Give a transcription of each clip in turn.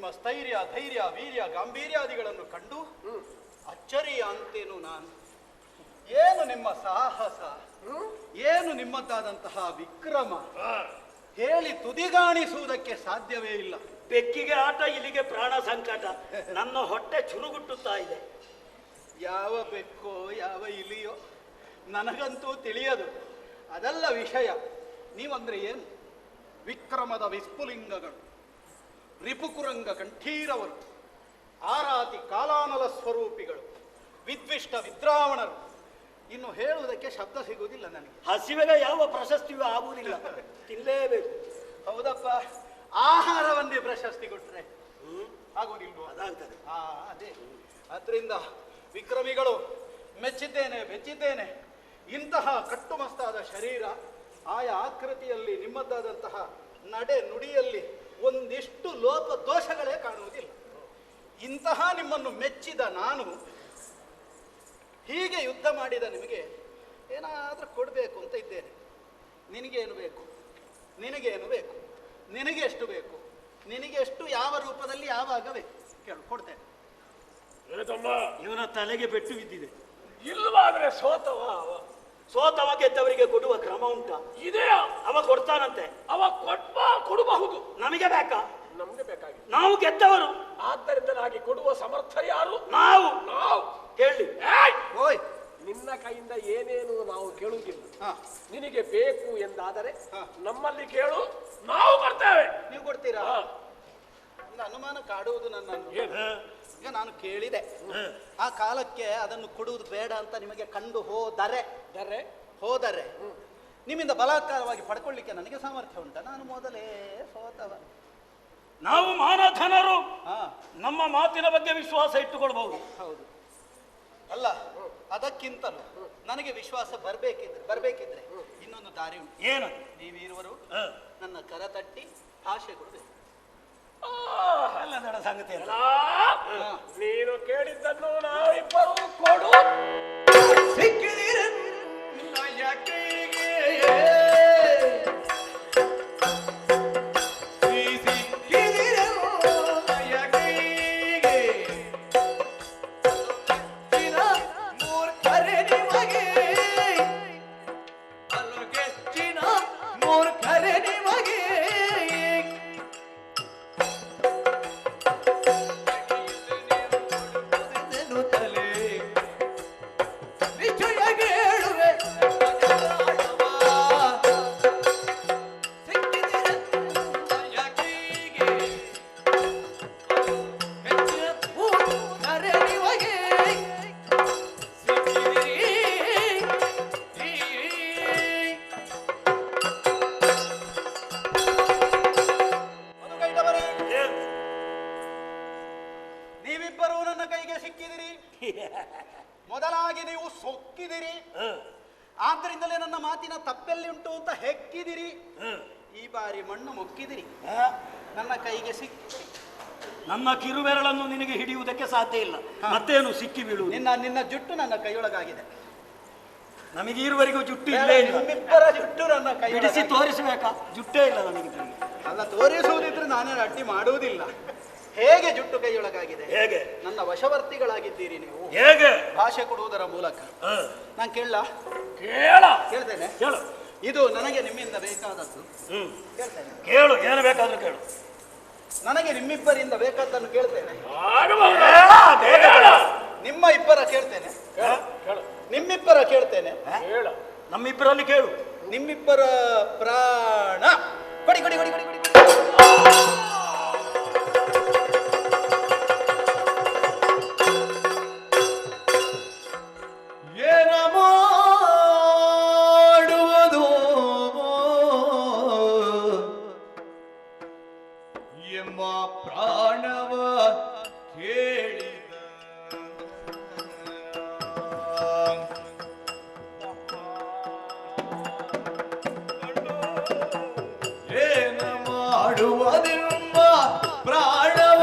ನಿಮ್ಮ ಸ್ಥೈರ್ಯ, ಧೈರ್ಯ, ವೀರ್ಯ, ಗಾಂಭೀರ್ಯಾದಿಗಳನ್ನು ಕಂಡು ಅಚ್ಚರಿಯ ಅಂತೇನು ನಾನು. ಏನು ನಿಮ್ಮ ಸಾಹಸ, ಏನು ನಿಮ್ಮದ್ದಾದಂತಹ ವಿಕ್ರಮ, ಹೇಳಿ ತುದಿಗಾಣಿಸುವುದಕ್ಕೆ ಸಾಧ್ಯವೇ ಇಲ್ಲ. ಬೆಕ್ಕಿಗೆ ಆಟ, ಇಲ್ಲಿಗೆ ಪ್ರಾಣ ಸಂಕಟ. ನನ್ನ ಹೊಟ್ಟೆ ಚುರುಗುಟ್ಟುತ್ತಾ ಇದೆ. ಯಾವ ಬೆಕ್ಕೋ ಯಾವ ಇಲಿಯೋ ನನಗಂತೂ ತಿಳಿಯದು. ಅದೆಲ್ಲ ವಿಷಯ. ನೀವಂದ್ರೆ ಏನು? ವಿಕ್ರಮದ ವಿಸ್ಫುಲಿಂಗಗಳು, ರಿಪುಕುರಂಗ ಕಂಠೀರವರು, ಆರಾತಿ ಕಾಲಾನಲ ಸ್ವರೂಪಿಗಳು, ವಿದ್ವಿಷ್ಟ ವಿದ್ರಾವಣರು. ಇನ್ನು ಹೇಳುವುದಕ್ಕೆ ಶಬ್ದ ಸಿಗುವುದಿಲ್ಲ ನನಗೆ. ಹಸಿವೆಗೆ ಯಾವ ಪ್ರಶಸ್ತಿಯೂ ಆಗುವುದಿಲ್ಲ, ತಿನ್ನಲೇಬೇಕು. ಹೌದಪ್ಪ, ಆಹಾರವನ್ನೇ ಪ್ರಶಸ್ತಿ ಕೊಟ್ರೆ ಆಗುವುದಿಲ್ವ? ಅದಾಗ್ತದೆ. ಅದೇ. ಅದರಿಂದ ವಿಕ್ರಮಿಗಳು, ಮೆಚ್ಚಿದ್ದೇನೆ ಮೆಚ್ಚಿದ್ದೇನೆ. ಇಂತಹ ಕಟ್ಟುಮಸ್ತಾದ ಶರೀರ, ಆಯಾ ಆಕೃತಿಯಲ್ಲಿ ನಿಮ್ಮದಾದಂತಹ ನಡೆ ನುಡಿಯಲ್ಲಿ ಒಂದಿಷ್ಟು ಲೋಪ ದೋಷಗಳೇ ಕಾಣುವುದಿಲ್ಲ. ಇಂತಹ ನಿಮ್ಮನ್ನು ಮೆಚ್ಚಿದ ನಾನು ಹೀಗೆ ಯುದ್ಧ ಮಾಡಿದ ನಿಮಗೆ ಏನಾದರೂ ಕೊಡಬೇಕು ಅಂತ ಇದ್ದೇನೆ. ನಿನಗೇನು ಬೇಕು? ನಿನಗೇನು ಬೇಕು? ನಿನಗೆ ಎಷ್ಟು ಬೇಕು? ನಿನಗೆ ಎಷ್ಟು, ಯಾವ ರೂಪದಲ್ಲಿ, ಯಾವಾಗ ಬೇಕು ಕೇಳು, ಕೊಡ್ತೇನೆ. ಇವನ ತಲೆಗೆ ಪೆಟ್ಟು ಬಿದ್ದಿದೆ. ಇಲ್ಲವಾದ್ರೆ ಸೋತವ ಗೆದ್ದವರಿಗೆ ಕೊಡುವ ಕ್ರಮ ಉಂಟ? ಇದೆಯಾ? ಅವ ಕೊಡ್ತಾನಂತೆ. ಅವ ಕೊಡಬಹುದು. ನಮಗೆ ಬೇಕಾ? ನಮ್ಗೆ ಬೇಕಾಗಿ. ನಾವು ಗೆದ್ದವರು, ಆದ್ದರಿಂದ ನಾಗಿ ಕೊಡುವ ಸಮರ್ಥ ಯಾರು? ನಾವು. ಕೇಳಿ. ಓಯ್, ನಿನ್ನ ಕೈಯಿಂದ ಏನೇನು ನಾವು ಕೇಳುವುದಿಲ್ಲ. ನಿನಗೆ ಬೇಕು ಎಂದಾದರೆ ನಮ್ಮಲ್ಲಿ ಕೇಳು, ನಾವು ಬರ್ತೇವೆ. ನೀವು ಕೊಡ್ತೀರಾ? ಒಂದು ಅನುಮಾನ ಕಾಡುವುದು ನನ್ನನ್ನು. ಈಗ ನಾನು ಕೇಳಿದೆ, ಆ ಕಾಲಕ್ಕೆ ಅದನ್ನು ಕೊಡುವುದು ಬೇಡ ಅಂತ ನಿಮಗೆ ಕಂಡು ಹೋದರೆ ನಿಮ್ಮಿಂದ ಬಲಾತ್ಕಾರವಾಗಿ ಪಡ್ಕೊಳ್ಳಿಕ್ಕೆ ನನಗೆ ಸಾಮರ್ಥ್ಯ ಉಂಟ? ನಾನು ಮೊದಲೇ ಸೋತವ. ನಾವು ಮಾನಧನರು, ನಮ್ಮ ಮಾತಿನ ಬಗ್ಗೆ ವಿಶ್ವಾಸ ಇಟ್ಟುಕೊಳ್ಬಹುದು. ಹೌದು ಅಲ್ಲ, ಅದಕ್ಕಿಂತಲೂ ನನಗೆ ವಿಶ್ವಾಸ ಬರ್ಬೇಕಿದ್ರೆ ಇನ್ನೊಂದು ದಾರಿ ಉಂಟು. ಏನು? ನೀವಿರುವರು ನನ್ನ ಕರ ತಟ್ಟಿ ಭಾಷೆ ಕೊಡಬೇಕು. ಅಲ್ಲ ಸಂಗತಿ ಅಲ್ಲ. ನೀನು ಕೇಳಿದ್ದನ್ನು ನಾವಿಬ್ಬರು ಕೊಡು. ನೀವಿಬ್ಬರೂ ನನ್ನ ಕೈಗೆ ಸಿಕ್ಕಿದಿರಿ. ಮೊದಲಾಗಿ ನೀವು ಸೊಕ್ಕಿದಿರಿ. ಆದ್ದರಿಂದಲೇ ನನ್ನ ಮಾತಿನ ತಪ್ಪೆಲ್ಲಿ ಉಂಟು ಅಂತ ಹೆಕ್ಕಿದಿರಿ. ಈ ಬಾರಿ ಮಣ್ಣು ಮುಕ್ಕಿದಿರಿ, ನನ್ನ ಕೈಗೆ ಸಿಕ್ಕಿ. ನನ್ನ ಕಿರುಬೆರಳನ್ನು ನಿನಗೆ ಹಿಡಿಯುವುದಕ್ಕೆ ಸಾಧ್ಯ ಇಲ್ಲ. ಮತ್ತೇನು ಸಿಕ್ಕಿ ಬೀಳುವುದು? ನಿನ್ನ ಜುಟ್ಟು ನನ್ನ ಕೈಯೊಳಗಾಗಿದೆ. ನಮಗೆ ಇರುವರೆಗೂ ಜುಟ್ಟು ಇಲ್ಲೇ ಇಲ್ಲ. ನಿಮ್ಮಿಬ್ಬರ ಜುಟ್ಟು ನನ್ನ ಕೈ ಬಿಡಿಸಿ ತೋರಿಸಬೇಕಾ? ಜುಟ್ಟೇ ಇಲ್ಲ ನಮಗೆ. ಅಲ್ಲ, ತೋರಿಸುವುದಿದ್ರೆ ನಾನೇ ಅಡ್ಡಿ ಮಾಡುವುದಿಲ್ಲ. ಹೇಗೆ ಜುಟ್ಟು ಕೈಯೊಳಗಾಗಿದೆ? ಹೇಗೆ? ನನ್ನ ವಶವರ್ತಿಗಳಾಗಿದ್ದೀರಿ ನೀವು. ಹೇಗೆ? ಭಾಷೆ ಕೊಡುವುದರ ಮೂಲಕ. ನಾನು ಕೇಳ್ತೇನೆ. ಕೇಳು. ಇದು ನನಗೆ ನಿಮ್ಮಿಂದ ಬೇಕಾದದ್ದು. ಕೇಳ್ತೇನೆ. ಕೇಳು, ಏನು ಬೇಕಾದ್ರೂ ಕೇಳು. ನನಗೆ ನಿಮ್ಮಿಬ್ಬರಿಂದ ಬೇಕಾದ್ದನ್ನು ಕೇಳ್ತೇನೆ. ನಿಮ್ಮ ಇಬ್ಬರ ಕೇಳ್ತೇನೆ. ನಿಮ್ಮಿಬ್ಬರ ಕೇಳ್ತೇನೆ. ನಮ್ಮಿಬ್ಬರಲ್ಲಿ ಕೇಳು. ನಿಮ್ಮಿಬ್ಬರ ಪ್ರಾಣ ಕೊಡಿ ಕೊಡಿ ಕೊಡಿ ಕೊಡಿ ಕೊಡಿ. ಏನ ಮಾಡುವುದು ಎಂಬ ಪ್ರಾಣವ ಕೇಳಿದ ಏನ ಮಾಡುವುದೆಂಬ ಪ್ರಾಣವ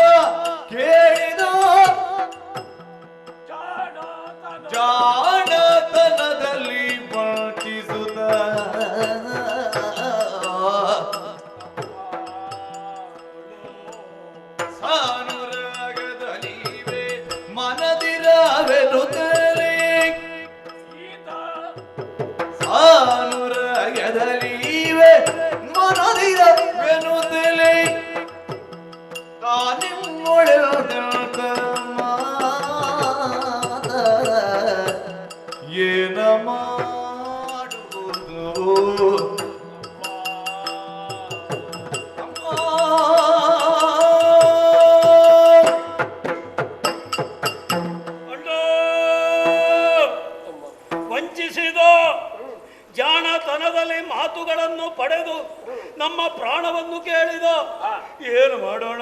ಕೇಳಿದ ಜಾಣತನದಲ್ಲಿ ಬಾಟಿಸುತ್ತ ಅನುರಾಗದಲ್ಲಿವೆ ಮನದಿರವೆನುತ್ತಲೇ ಅನುರಾಗದಲ್ಲಿವೆ ಮನದಿರವೆನುತ್ತಲೇ ಕಾನಿಮ್ಮೊಳೆಯುತ್ತ ಏನ ಮಾಡುವುದು ವಂಚಿಸಿದ ಜಾಣತನದಲ್ಲಿ ಮಾತುಗಳನ್ನು ಪಡೆದು ನಮ್ಮ ಪ್ರಾಣವನ್ನು ಕೇಳಿದ. ಏನು ಮಾಡೋಣ,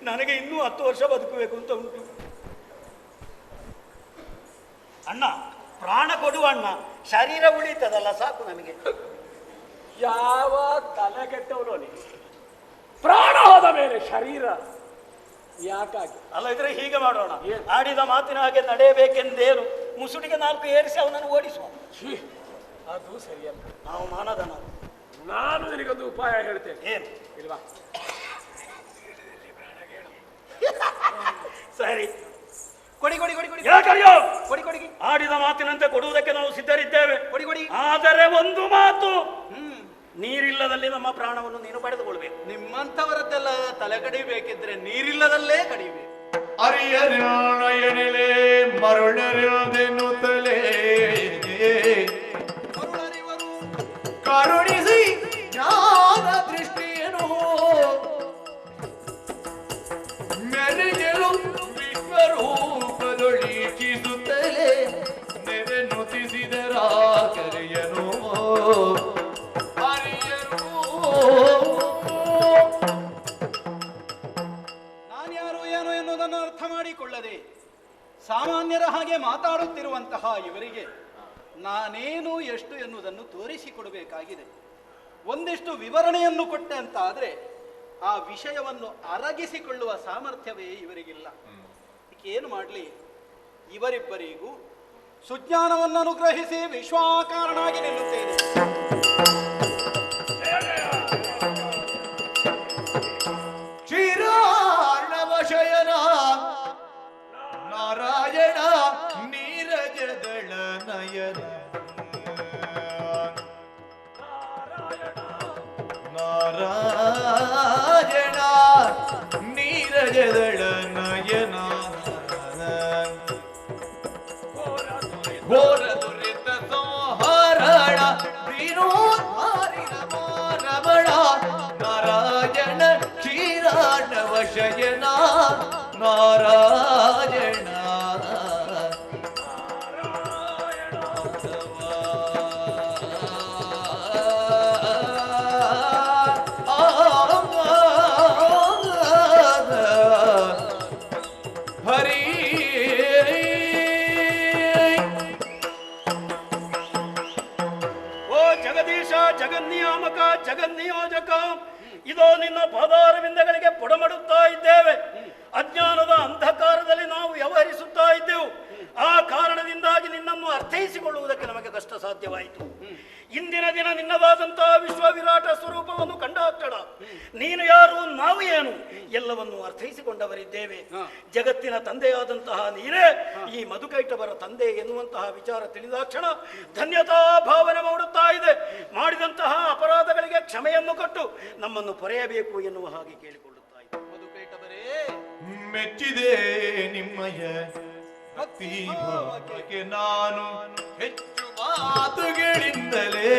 ನನಗೆ ಇನ್ನೂ 10 ವರ್ಷ ಬದುಕಬೇಕು ಅಂತ ಉಂಟು. ಅಣ್ಣ, ಪ್ರಾಣ ಕೊಡುವ ಅಣ್ಣ, ಶರೀರ ಉಳಿತದಲ್ಲ ಸಾಕು ನಮಗೆ. ಯಾವ ತಲೆಗೆಟ್ಟವನು ನೀನು? ಪ್ರಾಣ ಹೋದ ಮೇಲೆ ಶರೀರ ಯಾಕಾಗಿ? ಅಲ್ಲ, ಇದ್ರೆ ಹೀಗೆ ಮಾಡೋಣ, ಆಡಿದ ಮಾತಿನ ಹಾಗೆ ನಡೆಯಬೇಕೆಂದೇನು, ಮುಸುಡಿಗೆ 4 ಏರಿಸಿ ಅವನನ್ನು ಓಡಿಸುವ. ಅದು ಸರಿಯಲ್ಲ. ನಾವು ಮಾನದನ. ನಾನು ನಿನಗೊಂದು ಉಪಾಯ ಹೇಳ್ತೇನೆ. ಏನು? ಇಲ್ವಾ? ಸರಿ, ಕೊಡಿ ಕೊಡಿ ಕೊಡಿ ಕೊಡಿ ಯಾಕಯ್ಯೋ? ಕೊಡಿ ಕೊಡಿ ಆಡಿದ ಮಾತಿನಂತೆ ಕೊಡುವುದಕ್ಕೆ ನಾವು ಸಿದ್ಧರಿದ್ದೇವೆ. ಕೊಡಿ ಕೊಡಿ. ಆದರೆ ಒಂದು ಮಾತು, ನೀರಿಲ್ಲದಲ್ಲಿ ನಮ್ಮ ಪ್ರಾಣವನ್ನು ನೀನು ಪಡೆದುಕೊಳ್ಬೇಕು. ನಿಮ್ಮಂಥವರದ್ದೆಲ್ಲ ತಲೆ ಕಡಿಬೇಕಿದ್ರೆ ನೀರಿಲ್ಲದಲ್ಲೇ ಕಡಿಬೇಕು. ಅರಿಯರಿಯನೆಲೆ ಮರುಳರಿಯದೆನ್ನುತ್ತಲೇ ಕರುಣಿಸಿ ಜ್ಞಾನ ದೃಷ್ಟಿಯನ್ನು ಮೆರೆಯಲು ವಿಶ್ವರೂಪದೊಳಿಸುತ್ತಲೇ ನೆರೆ ನುತಿಸಿದರ ಕರೆಯನು ಹರಿಯನು. ನಾನ್ಯಾರು ಏನು ಎನ್ನುವುದನ್ನು ಅರ್ಥ ಮಾಡಿಕೊಳ್ಳದೆ ಸಾಮಾನ್ಯರ ಹಾಗೆ ಮಾತಾಡುತ್ತಿರುವಂತಹ ಇವರಿಗೆ ನಾನೇನು ಎಷ್ಟು ಎನ್ನುವುದನ್ನು ತೋರಿಸಿಕೊಡಬೇಕಾಗಿದೆ. ಒಂದಿಷ್ಟು ವಿವರಣೆಯನ್ನು ಕೊಟ್ಟೆ ಅಂತ ಆದರೆ ಆ ವಿಷಯವನ್ನು ಅರಗಿಸಿಕೊಳ್ಳುವ ಸಾಮರ್ಥ್ಯವೇ ಇವರಿಗಿಲ್ಲ. ಏನು ಮಾಡಲಿ, ಇವರಿಬ್ಬರಿಗೂ ಸುಜ್ಞಾನವನ್ನು ಅನುಗ್ರಹಿಸಿ ವಿಶ್ವಾಕಾರನಾಗಿ ನಿಲ್ಲುತ್ತೇನೆ. ಕ್ಷೀರಾರ್ಣವಶಯನ ನಾರಾಯಣ ನೀರಜದಳ ನಯನ ನಾರಾಯಣ ನೀರಜದಳ ನಯನ ಘೋರ ದುರಿತ ಸಂಹರಣ ದೀನೋದ್ಧಾರಿ ರಮಣ ನಾರಾಯಣ ಕ್ಷೀರಾರ್ಣವಶಯನ ನಾರಾಯಣ ಹರಿ. ಓ ಜಗದೀಶ, ಜಗನ್ನಿಯಾಮಕ, ಜಗನ್ನಿಯೋಜಕ, ಇದೋ ನಿನ್ನ ಪಾದಾರವಿಂದಗಳಿಗೆ ಪುಡಮಡುತ್ತಾ ಇದ್ದೇವೆ. ಅಜ್ಞಾನದ ಅಂಧಕಾರದಲ್ಲಿ ನಾವು ವ್ಯವಹರಿಸುತ್ತಾ ಇದ್ದೆವು. ಆ ಕಾರಣದಿಂದಾಗಿ ನಿನ್ನನ್ನು ಅರ್ಥೈಸಿಕೊಳ್ಳುವುದಕ್ಕೆ ನಮಗೆ ಕಷ್ಟ ಸಾಧ್ಯವಾಯಿತು. ಇಂದಿನ ದಿನ ನಿನ್ನದಾದಂತಹ ವಿಶ್ವ ವಿರಾಟ ಸ್ವರೂಪವನ್ನು ಕಂಡಾಕ್ಷಣ ನೀನು ಯಾರು, ನಾವು ಏನು ಎಲ್ಲವನ್ನು ಅರ್ಥೈಸಿಕೊಂಡವರಿದ್ದೇವೆ. ಜಗತ್ತಿನ ತಂದೆಯಾದಂತಹ ನೀನೇ ಈ ಮಧುಕೈಟವರ ತಂದೆ ಎನ್ನುವಂತಹ ವಿಚಾರ ತಿಳಿದಾಕ್ಷಣ ಧನ್ಯತಾ ಭಾವನೆ ಮಾಡುತ್ತಾ ಇದೆ. ಮಾಡಿದಂತಹ ಅಪರಾಧಗಳಿಗೆ ಕ್ಷಮೆಯನ್ನು ಕೊಟ್ಟು ನಮ್ಮನ್ನು ಪೊರೆಯಬೇಕು ಎನ್ನುವ ಹಾಗೆ ಕೇಳಿಕೊಳ್ಳುತ್ತಾ ಇದೆ. ಮಧುಕೈಟವರೇ, ಮೆಚ್ಚಿದೆ ನಿಮ್ಮಯ ಭಕ್ತಿ ಭಾವಕ್ಕೆ ನಾನು ಹೆಚ್ಚು ಮಾತುಗಳಿಂದಲೇ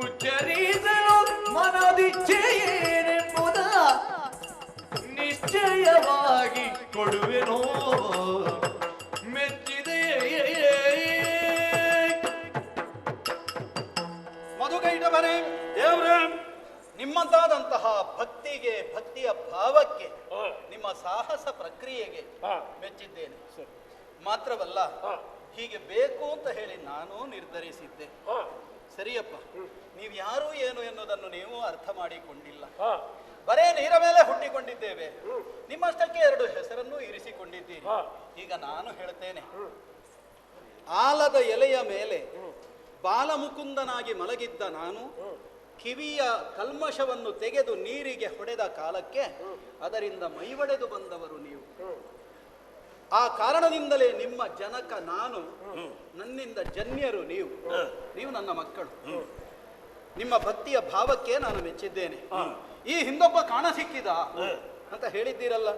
ಉಚ್ಚರಿಸಲು ಮನದಿಚ್ಛೆಯೇನೆಂಬುದ ನಿಶ್ಚಯವಾಗಿ ಕೊಡುವೆನೋ. ಮೆಚ್ಚಿದೆ ಮಧುಕೈಟವರೇ, ದೇವ್ರೇ, ನಿಮ್ಮದಾದಂತಹ ಭಕ್ತಿಗೆ, ಭಕ್ತಿಯ ಭಾವಕ್ಕೆ, ನಿಮ್ಮ ಸಾಹಸ ಪ್ರಕ್ರಿಯೆಗೆ ಮೆಚ್ಚಿದ್ದೇನೆ. ಮಾತ್ರವಲ್ಲ, ಹೀಗೆ ಬೇಕು ಅಂತ ಹೇಳಿ ನಾನು ನಿರ್ಧರಿಸಿದ್ದೆ. ಸರಿಯಪ್ಪ, ನೀವು ಯಾರು ಏನು ಎನ್ನುವುದನ್ನು ನೀವು ಅರ್ಥ ಮಾಡಿಕೊಂಡಿಲ್ಲ. ಬರೇ ನೀರ ಮೇಲೆ ಹುಟ್ಟಿಕೊಂಡಿದ್ದೇವೆ, ನಿಮ್ಮಷ್ಟಕ್ಕೆ 2 ಹೆಸರನ್ನು ಇರಿಸಿಕೊಂಡಿದ್ದೀರಿ. ಈಗ ನಾನು ಹೇಳ್ತೇನೆ, ಆಲದ ಎಲೆಯ ಮೇಲೆ ಬಾಲಮುಕುಂದನಾಗಿ ಮಲಗಿದ್ದ ನಾನು ಕಿವಿಯ ಕಲ್ಮಶವನ್ನು ತೆಗೆದು ನೀರಿಗೆ ಹೊಡೆದ ಕಾಲಕ್ಕೆ ಅದರಿಂದ ಮೈವಡೆದು ಬಂದವರು ನೀವು. ಆ ಕಾರಣದಿಂದಲೇ ನಿಮ್ಮ ಜನಕ ನಾನು, ನನ್ನಿಂದ ಜನ್ಯರು ನೀವು. ನೀವು ನನ್ನ ಮಕ್ಕಳು. ನಿಮ್ಮ ಭಕ್ತಿಯ ಭಾವಕ್ಕೆ ನಾನು ಮೆಚ್ಚಿದ್ದೇನೆ. ಈ ಹಿಂದೊಬ್ಬ ಕಾಣ ಸಿಕ್ಕಿದ ಅಂತ ಹೇಳಿದ್ದೀರಲ್ಲ,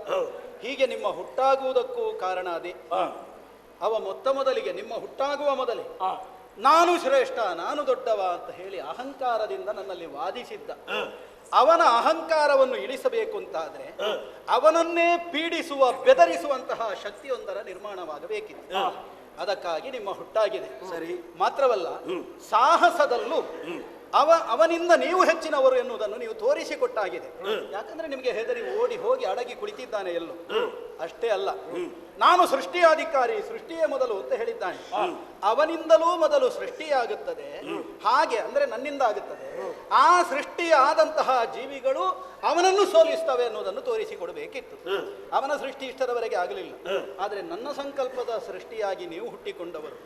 ಹೀಗೆ ನಿಮ್ಮ ಹುಟ್ಟಾಗುವುದಕ್ಕೂ ಕಾರಣ ಅದೇ. ಅವ ಮೊದಲಿಗೆ ನಿಮ್ಮ ಹುಟ್ಟಾಗುವ ಮೊದಲೇ ನಾನು ಶ್ರೇಷ್ಠ, ನಾನು ದೊಡ್ಡವ ಅಂತ ಹೇಳಿ ಅಹಂಕಾರದಿಂದ ನನ್ನಲ್ಲಿ ವಾದಿಸಿದ್ದ. ಅವನ ಅಹಂಕಾರವನ್ನು ಇಳಿಸಬೇಕು ಅಂತಾದ್ರೆ ಅವನನ್ನೇ ಪೀಡಿಸುವ, ಬೆದರಿಸುವಂತಹ ಶಕ್ತಿಯೊಂದರ ನಿರ್ಮಾಣವಾಗಬೇಕಿತ್ತು. ಅದಕ್ಕಾಗಿ ನಿಮ್ಮ ಹುಟ್ಟಾಗಿದೆ. ಸರಿ, ಮಾತ್ರವಲ್ಲ ಸಾಹಸದಲ್ಲೂ ಅವನಿಂದ ನೀವು ಹೆಚ್ಚಿನವರು ಎನ್ನುವುದನ್ನು ನೀವು ತೋರಿಸಿಕೊಟ್ಟಾಗಿದೆ. ಯಾಕಂದ್ರೆ ನಿಮಗೆ ಹೆದರಿ ಓಡಿ ಹೋಗಿ ಅಡಗಿ ಕುಳಿತಿದ್ದಾನೆ ಎಲ್ಲೋ. ಅಷ್ಟೇ ಅಲ್ಲ, ನಾನು ಸೃಷ್ಟಿಯಾಧಿಕಾರಿ, ಸೃಷ್ಟಿಯೇ ಮೊದಲು ಅಂತ ಹೇಳಿದ್ದಾನೆ. ಅವನಿಂದಲೂ ಮೊದಲು ಸೃಷ್ಟಿಯಾಗುತ್ತದೆ, ಹಾಗೆ ಅಂದ್ರೆ ನನ್ನಿಂದ ಆಗುತ್ತದೆ. ಆ ಸೃಷ್ಟಿಯಾದಂತಹ ಜೀವಿಗಳು ಅವನನ್ನು ಸೋಲಿಸ್ತವೆ ಅನ್ನೋದನ್ನು ತೋರಿಸಿಕೊಡಬೇಕಿತ್ತು. ಅವನ ಸೃಷ್ಟಿ ಇಷ್ಟರವರೆಗೆ ಆಗಲಿಲ್ಲ. ಆದ್ರೆ ನನ್ನ ಸಂಕಲ್ಪದ ಸೃಷ್ಟಿಯಾಗಿ ನೀವು ಹುಟ್ಟಿಕೊಂಡವರು,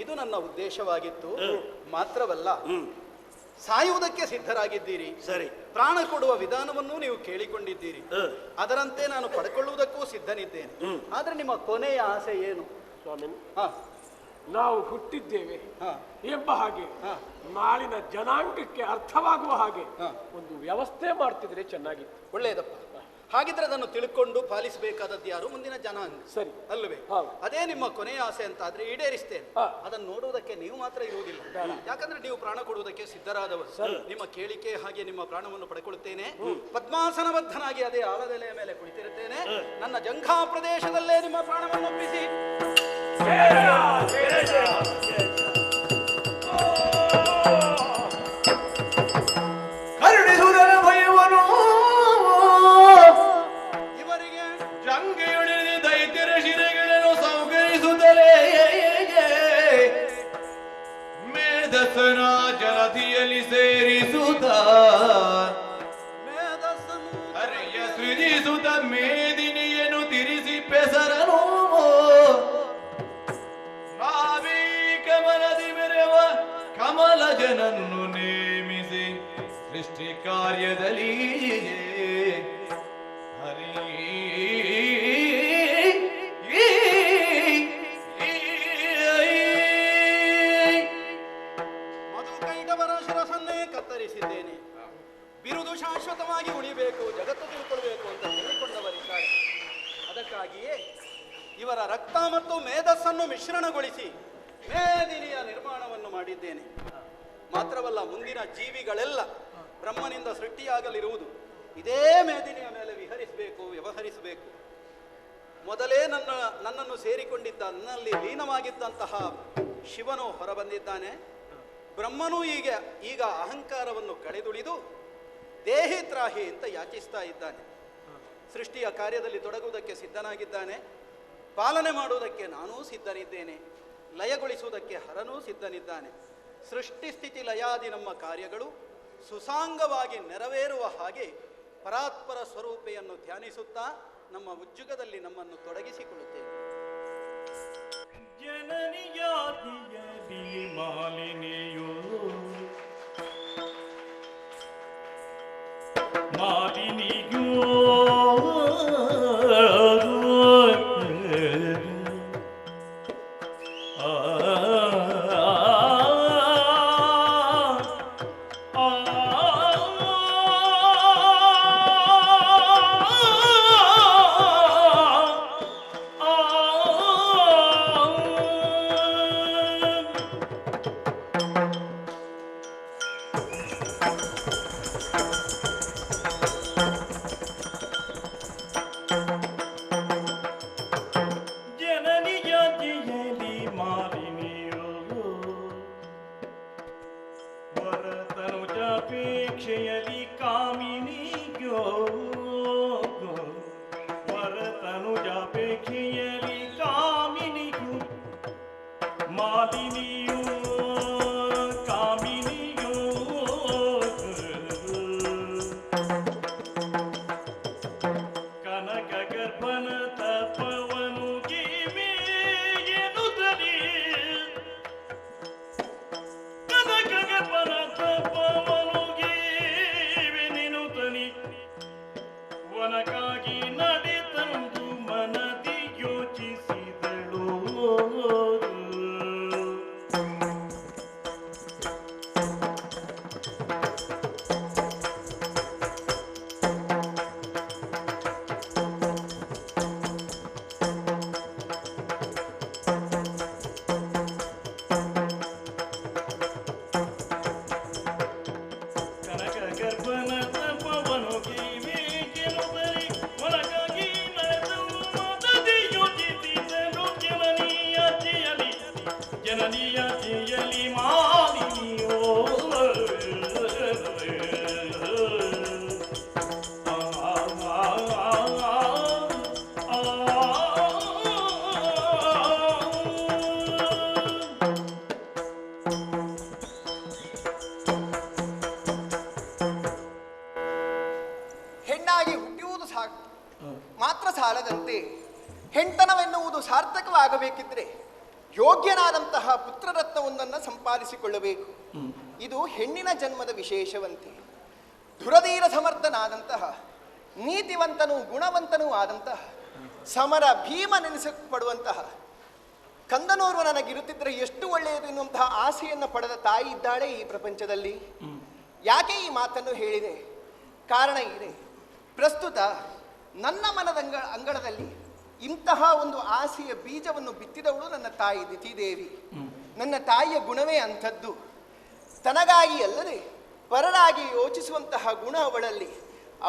ಇದು ನನ್ನ ಉದ್ದೇಶವಾಗಿತ್ತು. ಮಾತ್ರವಲ್ಲ, ಸಾಯುವುದಕ್ಕೆ ಸಿದ್ಧರಾಗಿದ್ದೀರಿ. ಸರಿ, ಪ್ರಾಣ ಕೊಡುವ ವಿಧಾನವನ್ನು ನೀವು ಕೇಳಿಕೊಂಡಿದ್ದೀರಿ. ಅದರಂತೆ ನಾನು ಪಡ್ಕೊಳ್ಳುವುದಕ್ಕೂ ಸಿದ್ಧನಿದ್ದೇನೆ. ಆದ್ರೆ ನಿಮ್ಮ ಕೊನೆಯ ಆಸೆ ಏನು? ಸ್ವಾಮಿ, ನಾವು ಹುಟ್ಟಿದ್ದೇವೆ ಎಂಬ ಹಾಗೆ ನಾಳಿನ ಜನಾಂಗಕ್ಕೆ ಅರ್ಥವಾಗುವ ಹಾಗೆ ಒಂದು ವ್ಯವಸ್ಥೆ ಮಾಡ್ತಿದ್ರೆ ಚೆನ್ನಾಗಿತ್ತು. ಒಳ್ಳೆಯದಪ್ಪ. ಹಾಗಿದ್ರೆ ಅದನ್ನು ತಿಳ್ಕೊಂಡು ಪಾಲಿಸಬೇಕಾದದ್ದು ಯಾರು? ಮುಂದಿನ ಜನಾಂಗ. ಸರಿ ಅಲ್ವೇ? ಅದೇ ನಿಮ್ಮ ಕೊನೆಯ ಆಸೆ ಅಂತ ಆದ್ರೆ ಈಡೇರಿಸ್ತೇನೆ. ಅದನ್ನು ನೋಡುವುದಕ್ಕೆ ನೀವು ಮಾತ್ರ ಇರುವುದಿಲ್ಲ. ಯಾಕಂದ್ರೆ ನೀವು ಪ್ರಾಣ ಕೊಡುವುದಕ್ಕೆ ಸಿದ್ಧರಾದವರು. ನಿಮ್ಮ ಕೇಳಿಕೆ ಹಾಗೆ ನಿಮ್ಮ ಪ್ರಾಣವನ್ನು ಪಡ್ಕೊಳ್ಳುತ್ತೇನೆ. ಪದ್ಮಾಸನಬದ್ಧನಾಗಿ ಅದೇ ಆಲದೆಲೆಯ ಮೇಲೆ ಕುಳಿತಿರುತ್ತೇನೆ. ನನ್ನ ಜಂಘಾ ಪ್ರದೇಶದಲ್ಲೇ ನಿಮ್ಮ ಪ್ರಾಣವನ್ನು ಒಪ್ಪಿಸಿ. ಕರುಣಿಸುವುದರ ಭಯವನು ಇವರಿಗೆ ಜಂಗೆಯೊಡೆದು ದೈತ್ಯರ ಶಿರೆಗಳನ್ನು ಸಂಕರಿಸುತ್ತಲೇ ಮೇಧಸನ ಜಲಧಿಯಲ್ಲಿ ಸೇರಿಸುತ್ತ ಹರೆಯ ಸೃಜಿಸುತ್ತ ಮೇದಿನಿಯನ್ನು ತಿರಿಸಿ ಪೆಸರನು ನಾವೀ ಕಮಲದಿ ಮೆರೆವ ಕಮಲ ಜನನ್ನು ನೇಮಿಸಿ ಸೃಷ್ಟಿ ಕಾರ್ಯದಲ್ಲಿ ಹರಿ ಮಧುಕೈಟವರ ಶಿರಸನ್ನೇ ಕತ್ತರಿಸಿದ್ದೇನೆ. ಬಿರುದು ಶಾಶ್ವತವಾಗಿ ಉಳಿಬೇಕು, ಜಗತ್ತು ತಿಳ್ಕೊಳ್ಬೇಕು ಅಂತ ಹೇಳಿಕೊಂಡವರಿದ್ದಾರೆ. ಅದಕ್ಕಾಗಿಯೇ ಇವರ ರಕ್ತ ಮತ್ತು ಮೇಧಸ್ಸನ್ನು ಮಿಶ್ರಣಗೊಳಿಸಿ ಮೇದಿನಿಯ ನಿರ್ಮಾಣವನ್ನು ಮಾಡಿದ್ದೇನೆ. ಮಾತ್ರವಲ್ಲ, ಮುಂದಿನ ಜೀವಿಗಳೆಲ್ಲ ಬ್ರಹ್ಮನಿಂದ ಸೃಷ್ಟಿಯಾಗಲಿರುವುದು ಇದೇ ಮೇದಿನಿಯ ಮೇಲೆ ವಿಹರಿಸಬೇಕು, ವ್ಯವಹರಿಸಬೇಕು. ಮೊದಲೇ ನನ್ನನ್ನು ಸೇರಿಕೊಂಡಿದ್ದ, ನನ್ನಲ್ಲಿ ಲೀನವಾಗಿದ್ದಂತಹ ಶಿವನು ಹೊರಬಂದಿದ್ದಾನೆ. ಬ್ರಹ್ಮನೂ ಈಗ ಅಹಂಕಾರವನ್ನು ಕಳೆದುಳಿದು ದೇಹಿತ್ರಾಹಿ ಅಂತ ಯಾಚಿಸ್ತಾ ಇದ್ದಾನೆ. ಸೃಷ್ಟಿಯ ಕಾರ್ಯದಲ್ಲಿ ತೊಡಗುವುದಕ್ಕೆ ಸಿದ್ಧನಾಗಿದ್ದಾನೆ. ಪಾಲನೆ ಮಾಡುವುದಕ್ಕೆ ನಾನೂ ಸಿದ್ಧನಿದ್ದೇನೆ. ಲಯಗೊಳಿಸುವುದಕ್ಕೆ ಹರನೂ ಸಿದ್ಧನಿದ್ದಾನೆ. ಸೃಷ್ಟಿ ಸ್ಥಿತಿ ಲಯಾದಿ ನಮ್ಮ ಕಾರ್ಯಗಳು ಸುಸಾಂಗವಾಗಿ ನೆರವೇರುವ ಹಾಗೆ ಪರಾತ್ಪರ ಸ್ವರೂಪೆಯನ್ನು ಧ್ಯಾನಿಸುತ್ತಾ ನಮ್ಮ ಉಜ್ಜುಗದಲ್ಲಿ ನಮ್ಮನ್ನು ತೊಡಗಿಸಿಕೊಳ್ಳುತ್ತೇವೆ. ಜನನಿಯಾದಿಯದಿ ಮಾಲಿನಿಯೋ ಮಾಲಿನಿಯೋ ವರತನುಜಾಪೇಕ್ಷೆಯಲಿ ಕಾಮಿನಿಯೋ ವರತನುಜಾಪೇಕ್ಷೆಯಲಿ ಕಾಮಿನಿಯೋ ಮಾಲಿನಿಯೋ ಕಾಮಿನಿಯೋ ಕನಕ ಗರ್ಭನ ತಪವನು ಗೀಮೆ ಎನ್ನುತ್ತಲೇ ಕನಕ ಗರ್ಭನ ತಪವನು ಗೀ ಮನಕ್ಕಾಗಿ ನಡೆತಂದು ಮನದಿ ಯೋಚಿಸಿದಳು. ಕನಕ ಗರ್ಭನ ತಪವನು ಕಿವಿಗೆನುದರಿ ಒಳಗಾಗಿ ನಡೆದಳು ಮನದಿ ಯೋಚಿಸಿದಳು. ಜನನಿಯ ಮಾಲಿನಿಯೋ ಹೆಣ್ಣಾಗಿ ಹುಟ್ಟುವುದು ಮಾತ್ರ ಸಾಲದಂತೆ ಹೆಣ್ತನವೆನ್ನುವುದು ಸಾರ್ಥಕವಾಗಬೇಕಿದ್ರೆ ಯೋಗ್ಯನಾದಂತಹ ಪುತ್ರರತ್ನವೊಂದನ್ನು ಸಂಪಾದಿಸಿಕೊಳ್ಳಬೇಕು. ಇದು ಹೆಣ್ಣಿನ ಜನ್ಮದ ವಿಶೇಷವಂತೆ. ಧುರಧೀರ ಸಮರ್ಥನಾದಂತಹ ನೀತಿವಂತನೂ ಗುಣವಂತನೂ ಆದಂತಹ ಸಮರ ಭೀಮನೆನಿಸಲ್ಪಡುವಂತಹ ಕಂದನೋರ್ವ ನನಗಿರುತ್ತಿದ್ದರೆ ಎಷ್ಟು ಒಳ್ಳೆಯದು ಎನ್ನುವಂತಹ ಆಸೆಯನ್ನು ಪಡೆದ ತಾಯಿ ಇದ್ದಾಳೆ ಈ ಪ್ರಪಂಚದಲ್ಲಿ. ಯಾಕೆ ಈ ಮಾತನ್ನು ಹೇಳಿದೆ? ಕಾರಣ ಇದೆ. ಪ್ರಸ್ತುತ ನನ್ನ ಮನದ ಅಂಗಳದಲ್ಲಿ ಇಂತಹ ಒಂದು ಆಸೆಯ ಬೀಜವನ್ನು ಬಿತ್ತಿದವಳು ನನ್ನ ತಾಯಿ ದಿತಿದೇವಿ. ನನ್ನ ತಾಯಿಯ ಗುಣವೇ ಅಂಥದ್ದು. ತನಗಾಗಿ ಅಲ್ಲದೆ ಪರರಾಗಿ ಯೋಚಿಸುವಂತಹ ಗುಣ ಅವಳಲ್ಲಿ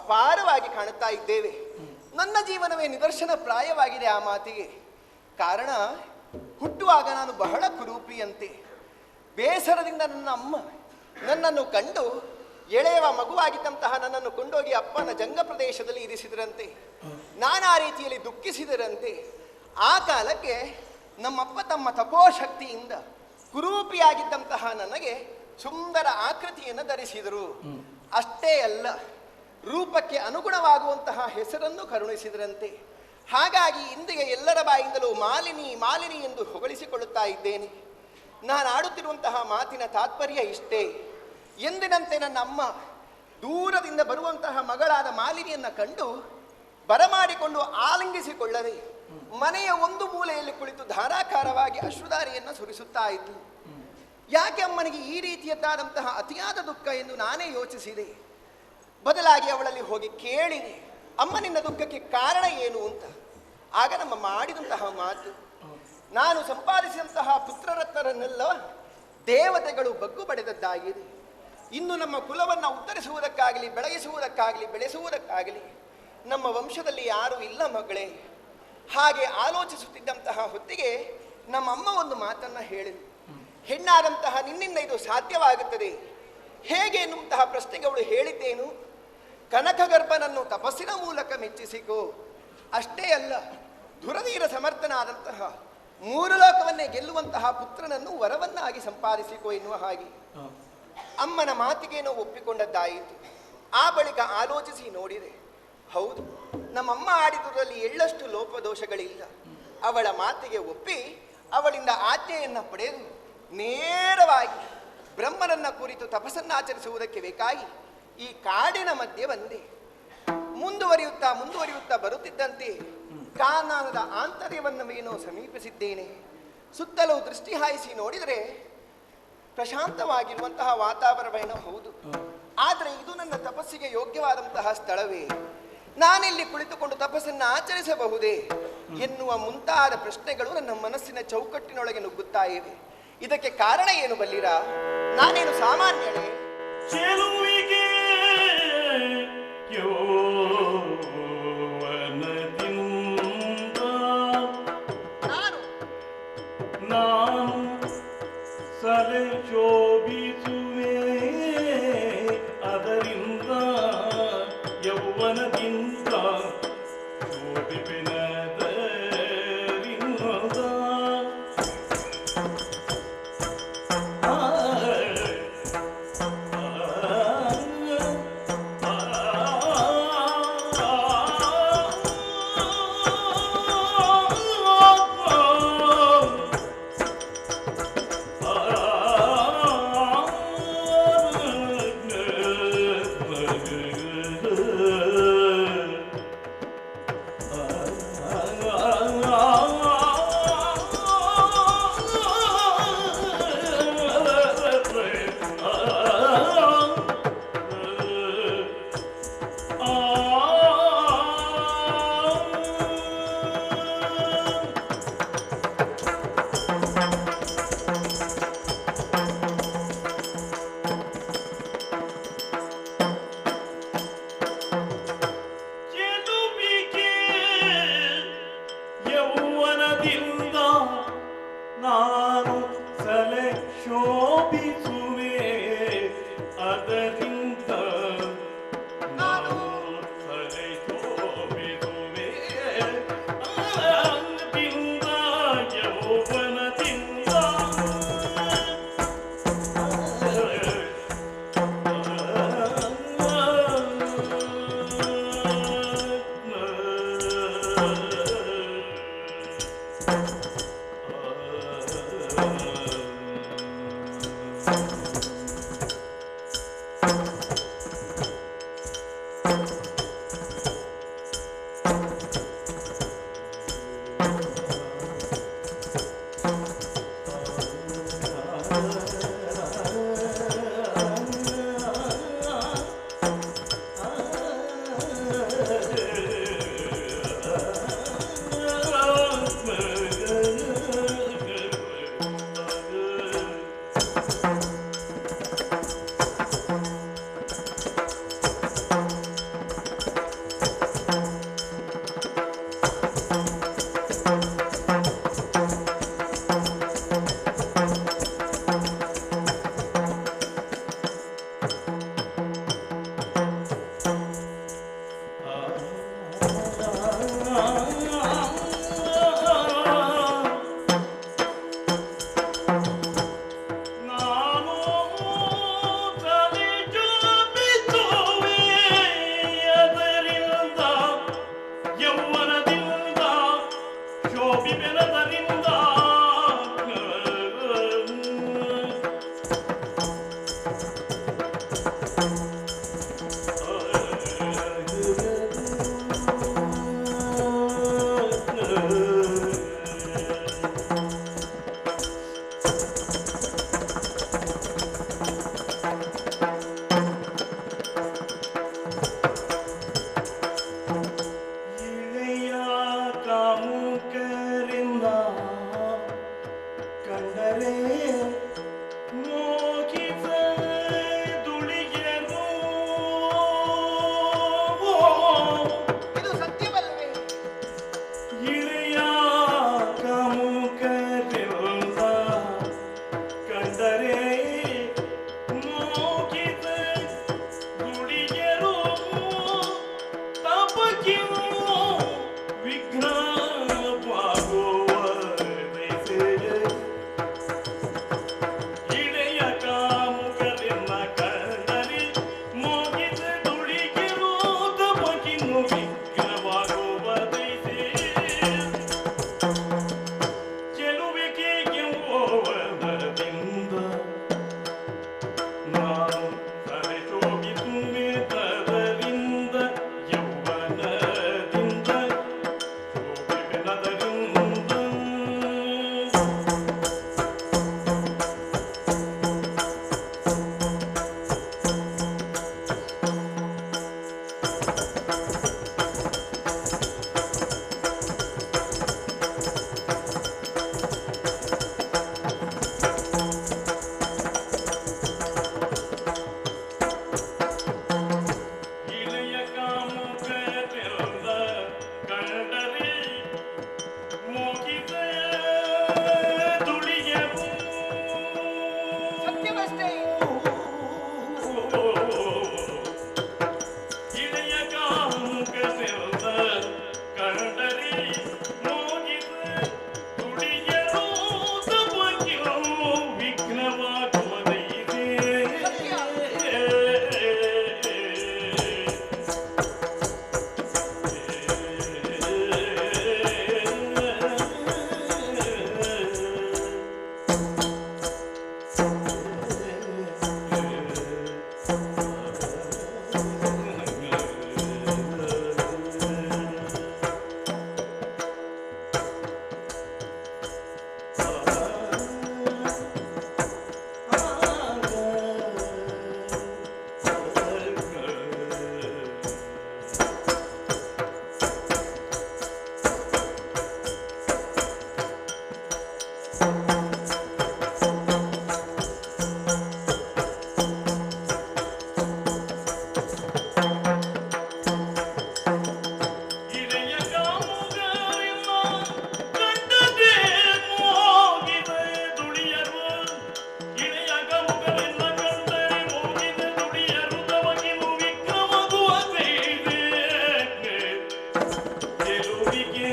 ಅಪಾರವಾಗಿ ಕಾಣುತ್ತಾ ಇದ್ದೇವೆ. ನನ್ನ ಜೀವನವೇ ನಿದರ್ಶನ ಪ್ರಾಯವಾಗಿದೆ ಆ ಮಾತಿಗೆ. ಕಾರಣ, ಹುಟ್ಟುವಾಗ ನಾನು ಬಹಳ ಕುರೂಪಿಯಂತೆ. ಬೇಸರದಿಂದ ನನ್ನ ಅಮ್ಮ ನನ್ನನ್ನು ಕಂಡು ಎಳೆಯುವ ಮಗುವಾಗಿದ್ದಂತಹ ನನ್ನನ್ನು ಕೊಂಡೋಗಿ ಅಪ್ಪನ ಜಂಗ ಪ್ರದೇಶದಲ್ಲಿ ಇರಿಸಿದರಂತೆ. ನಾನಾ ರೀತಿಯಲ್ಲಿ ದುಃಖಿಸಿದರಂತೆ. ಆ ಕಾಲಕ್ಕೆ ನಮ್ಮಪ್ಪ ತಮ್ಮ ತಪೋಶಕ್ತಿಯಿಂದ ಕುರೂಪಿಯಾಗಿದ್ದಂತಹ ನನಗೆ ಸುಂದರ ಆಕೃತಿಯನ್ನು ಧರಿಸಿದರು. ಅಷ್ಟೇ ಅಲ್ಲ, ರೂಪಕ್ಕೆ ಅನುಗುಣವಾಗುವಂತಹ ಹೆಸರನ್ನು ಕರುಣಿಸಿದರಂತೆ. ಹಾಗಾಗಿ ಇಂದಿಗೆ ಎಲ್ಲರ ಬಾಯಿಂದಲೂ ಮಾಲಿನಿ ಮಾಲಿನಿ ಎಂದು ಹೊಗಳಿಸಿಕೊಳ್ಳುತ್ತಾ ಇದ್ದೇನೆ. ನಾನು ಆಡುತ್ತಿರುವಂತಹ ಮಾತಿನ ತಾತ್ಪರ್ಯ ಇಷ್ಟೇ. ಎಂದಿನಂತೆ ನನ್ನ ಅಮ್ಮ ದೂರದಿಂದ ಬರುವಂತಹ ಮಗಳಾದ ಮಾಲಿನಿಯನ್ನು ಕಂಡು ಬರಮಾಡಿಕೊಂಡು ಆಲಿಂಗಿಸಿಕೊಳ್ಳದೆ ಮನೆಯ ಒಂದು ಮೂಲೆಯಲ್ಲಿ ಕುಳಿತು ಧಾರಾಕಾರವಾಗಿ ಅಶ್ರುಧಾರಿಯನ್ನು ಸುರಿಸುತ್ತಾ ಇದ್ಲು. ಯಾಕೆ ಅಮ್ಮನಿಗೆ ಈ ರೀತಿಯದ್ದಾದಂತಹ ಅತಿಯಾದ ದುಃಖ ಎಂದು ನಾನೇ ಯೋಚಿಸಿದೆ. ಬದಲಾಗಿ ಅವಳಲ್ಲಿ ಹೋಗಿ ಕೇಳಿದೆ, ಅಮ್ಮ ನಿನ್ನ ದುಃಖಕ್ಕೆ ಕಾರಣ ಏನು ಅಂತ. ಆಗ ನಮ್ಮ ಮಾಡಿದಂತಹ ಮಾತು, ನಾನು ಸಂಪಾದಿಸಿದಂತಹ ಪುತ್ರರತ್ನರನ್ನೆಲ್ಲ ದೇವತೆಗಳು ಬಗ್ಗು ಪಡೆದದ್ದಾಗಿದೆ. ಇನ್ನು ನಮ್ಮ ಕುಲವನ್ನು ಉತ್ತರಿಸುವುದಕ್ಕಾಗಲಿ ಬೆಳೆಸುವುದಕ್ಕಾಗಲಿ ನಮ್ಮ ವಂಶದಲ್ಲಿ ಯಾರೂ ಇಲ್ಲ ಮಗಳೇ. ಹಾಗೆ ಆಲೋಚಿಸುತ್ತಿದ್ದಂತಹ ಹೊತ್ತಿಗೆ ನಮ್ಮಮ್ಮ ಒಂದು ಮಾತನ್ನು ಹೇಳಿದರು. ಹೆಣ್ಣಾದಂತಹ ನಿನ್ನಿಂದ ಇದು ಸಾಧ್ಯವಾಗುತ್ತದೆ ಹೇಗೆ ಎನ್ನುವಂತಹ ಪ್ರಶ್ನೆಗೆ ಅವಳು ಹೇಳಿದ್ದೇನು, ಕನಕಗರ್ಭನನ್ನು ತಪಸ್ಸಿನ ಮೂಲಕ ಮೆಚ್ಚಿಸಿಕೋ. ಅಷ್ಟೇ ಅಲ್ಲ, ಧುರಧೀರ ಸಮರ್ಥನಾದಂತಹ ಮೂರು ಲೋಕವನ್ನೇ ಗೆಲ್ಲುವಂತಹ ಪುತ್ರನನ್ನು ವರವನ್ನಾಗಿ ಸಂಪಾದಿಸಿಕೋ ಎನ್ನುವ ಹಾಗೆ ಅಮ್ಮನ ಮಾತಿಗೇನೋ ಒಪ್ಪಿಕೊಂಡದ್ದಾಯಿತು. ಆ ಬಳಿಕ ಆಲೋಚಿಸಿ ನೋಡಿದೆ, ಹೌದು, ನಮ್ಮಮ್ಮ ಆಡಿದುದರಲ್ಲಿ ಎಳ್ಳಷ್ಟು ಲೋಪದೋಷಗಳಿಲ್ಲ. ಅವಳ ಮಾತಿಗೆ ಒಪ್ಪಿ ಅವಳಿಂದ ಆಜ್ಞೆಯನ್ನು ಪಡೆದು ನೇರವಾಗಿ ಬ್ರಹ್ಮನನ್ನ ಕುರಿತು ತಪಸ್ಸನ್ನಾಚರಿಸುವುದಕ್ಕೆ ಬೇಕಾಗಿ ಈ ಕಾಡಿನ ಮಧ್ಯೆ ಬಂದೆ. ಮುಂದುವರಿಯುತ್ತಾ ಬರುತ್ತಿದ್ದಂತೆ ಕಾನನದ ಆಂತರ್ಯವನ್ನೇನೋ ಸಮೀಪಿಸಿದ್ದೇನೆ. ಸುತ್ತಲೂ ದೃಷ್ಟಿ ಹಾಯಿಸಿ ನೋಡಿದರೆ ಪ್ರಶಾಂತವಾಗಿರುವಂತಹ ವಾತಾವರಣವೇನೋ ಹೌದು. ಆದರೆ ಇದು ನನ್ನ ತಪಸ್ಸಿಗೆ ಯೋಗ್ಯವಾದಂತಹ ಸ್ಥಳವೇ? ನಾನಿಲ್ಲಿ ಕುಳಿತುಕೊಂಡು ತಪಸ್ಸನ್ನು ಆಚರಿಸಬಹುದೇ ಎನ್ನುವ ಮುಂತಾದ ಪ್ರಶ್ನೆಗಳು ನನ್ನ ಮನಸ್ಸಿನ ಚೌಕಟ್ಟಿನೊಳಗೆ ನುಗ್ಗುತ್ತಾ ಇವೆ. ಇದಕ್ಕೆ ಕಾರಣ ಏನು ಬಲ್ಲಿರಾ? ನಾನೇನು ಸಾಮಾನ್ಯನೇ? ಚೆಲುವಿಗೆ ನಾನು ಸಲೆ ಶೋಭಿಸುವೆ, ಅದರಿಂದ ಯೌವನದಿಂದ ಇಳೆಯ ಕಾಮುಕರಿಂದ ಕಂಡರೆ ಮೋಗಿದ ದುಳಿಯರು. ಇದು ಸತ್ಯವಲ್ಲವೇ? ಇಳೆಯ ಕಾಮುಕರಿಂದ ಕಂಡರೆ ಮೋಗಿದ ದುಳಿಯರು. ತಪಕಿವು ವಿಘ್ನವಾಗುವ ದೈಸೆಯೇ. ಇಳೆಯ ಕಾಮುಕರಿಂದ ಕಂಡರೆ ಮೋಗಿದ ದುಳಿಯರು. ತಪಕಿವು ವಿಘ್ನವಾಗುವ ದೈಸೆಯೇ. ಚೆಲುವಿಕೆ ಯೌವನದಿಂದ ನಾನು ಸರಿದೋಗಿ ತುಂಬಿದರಿಂದ ಯೌವನದಿಂದ ಶೋಭಿನದರಿಂದ. ಇಳೆಯ ಕಾಮುಕರಿಂದ ಕಂಡರೆ ಮೋಗಿದ ದುಳಿಯರು. ಸತ್ಯವಷ್ಟೇ. ಇಳೆಯ ಕಾಮುಕರಿಂದ ಕಂಡರೆ ಮೋಗಿದ ದುಳಿಯರು. ತಪಕಿವು ವಿಘ್ನವಾಗುವ ದೈಸೆ. ಇಳೆಯ ಕಾಮುಕರಿಂದ ಕಂಡರೆ ಮೋಗಿದ ದುಳಿಯರು. ಇಳೆಯ ಕಾಮುಕರಿಂದ ಕಂಡರೆ ಮೋಗಿದ ದುಳಿಯರು. ತಮಗಿವು ವಿಘ್ನವಾಗುವ ದೈಸೆ. ಗೆಲುವಿಗೆ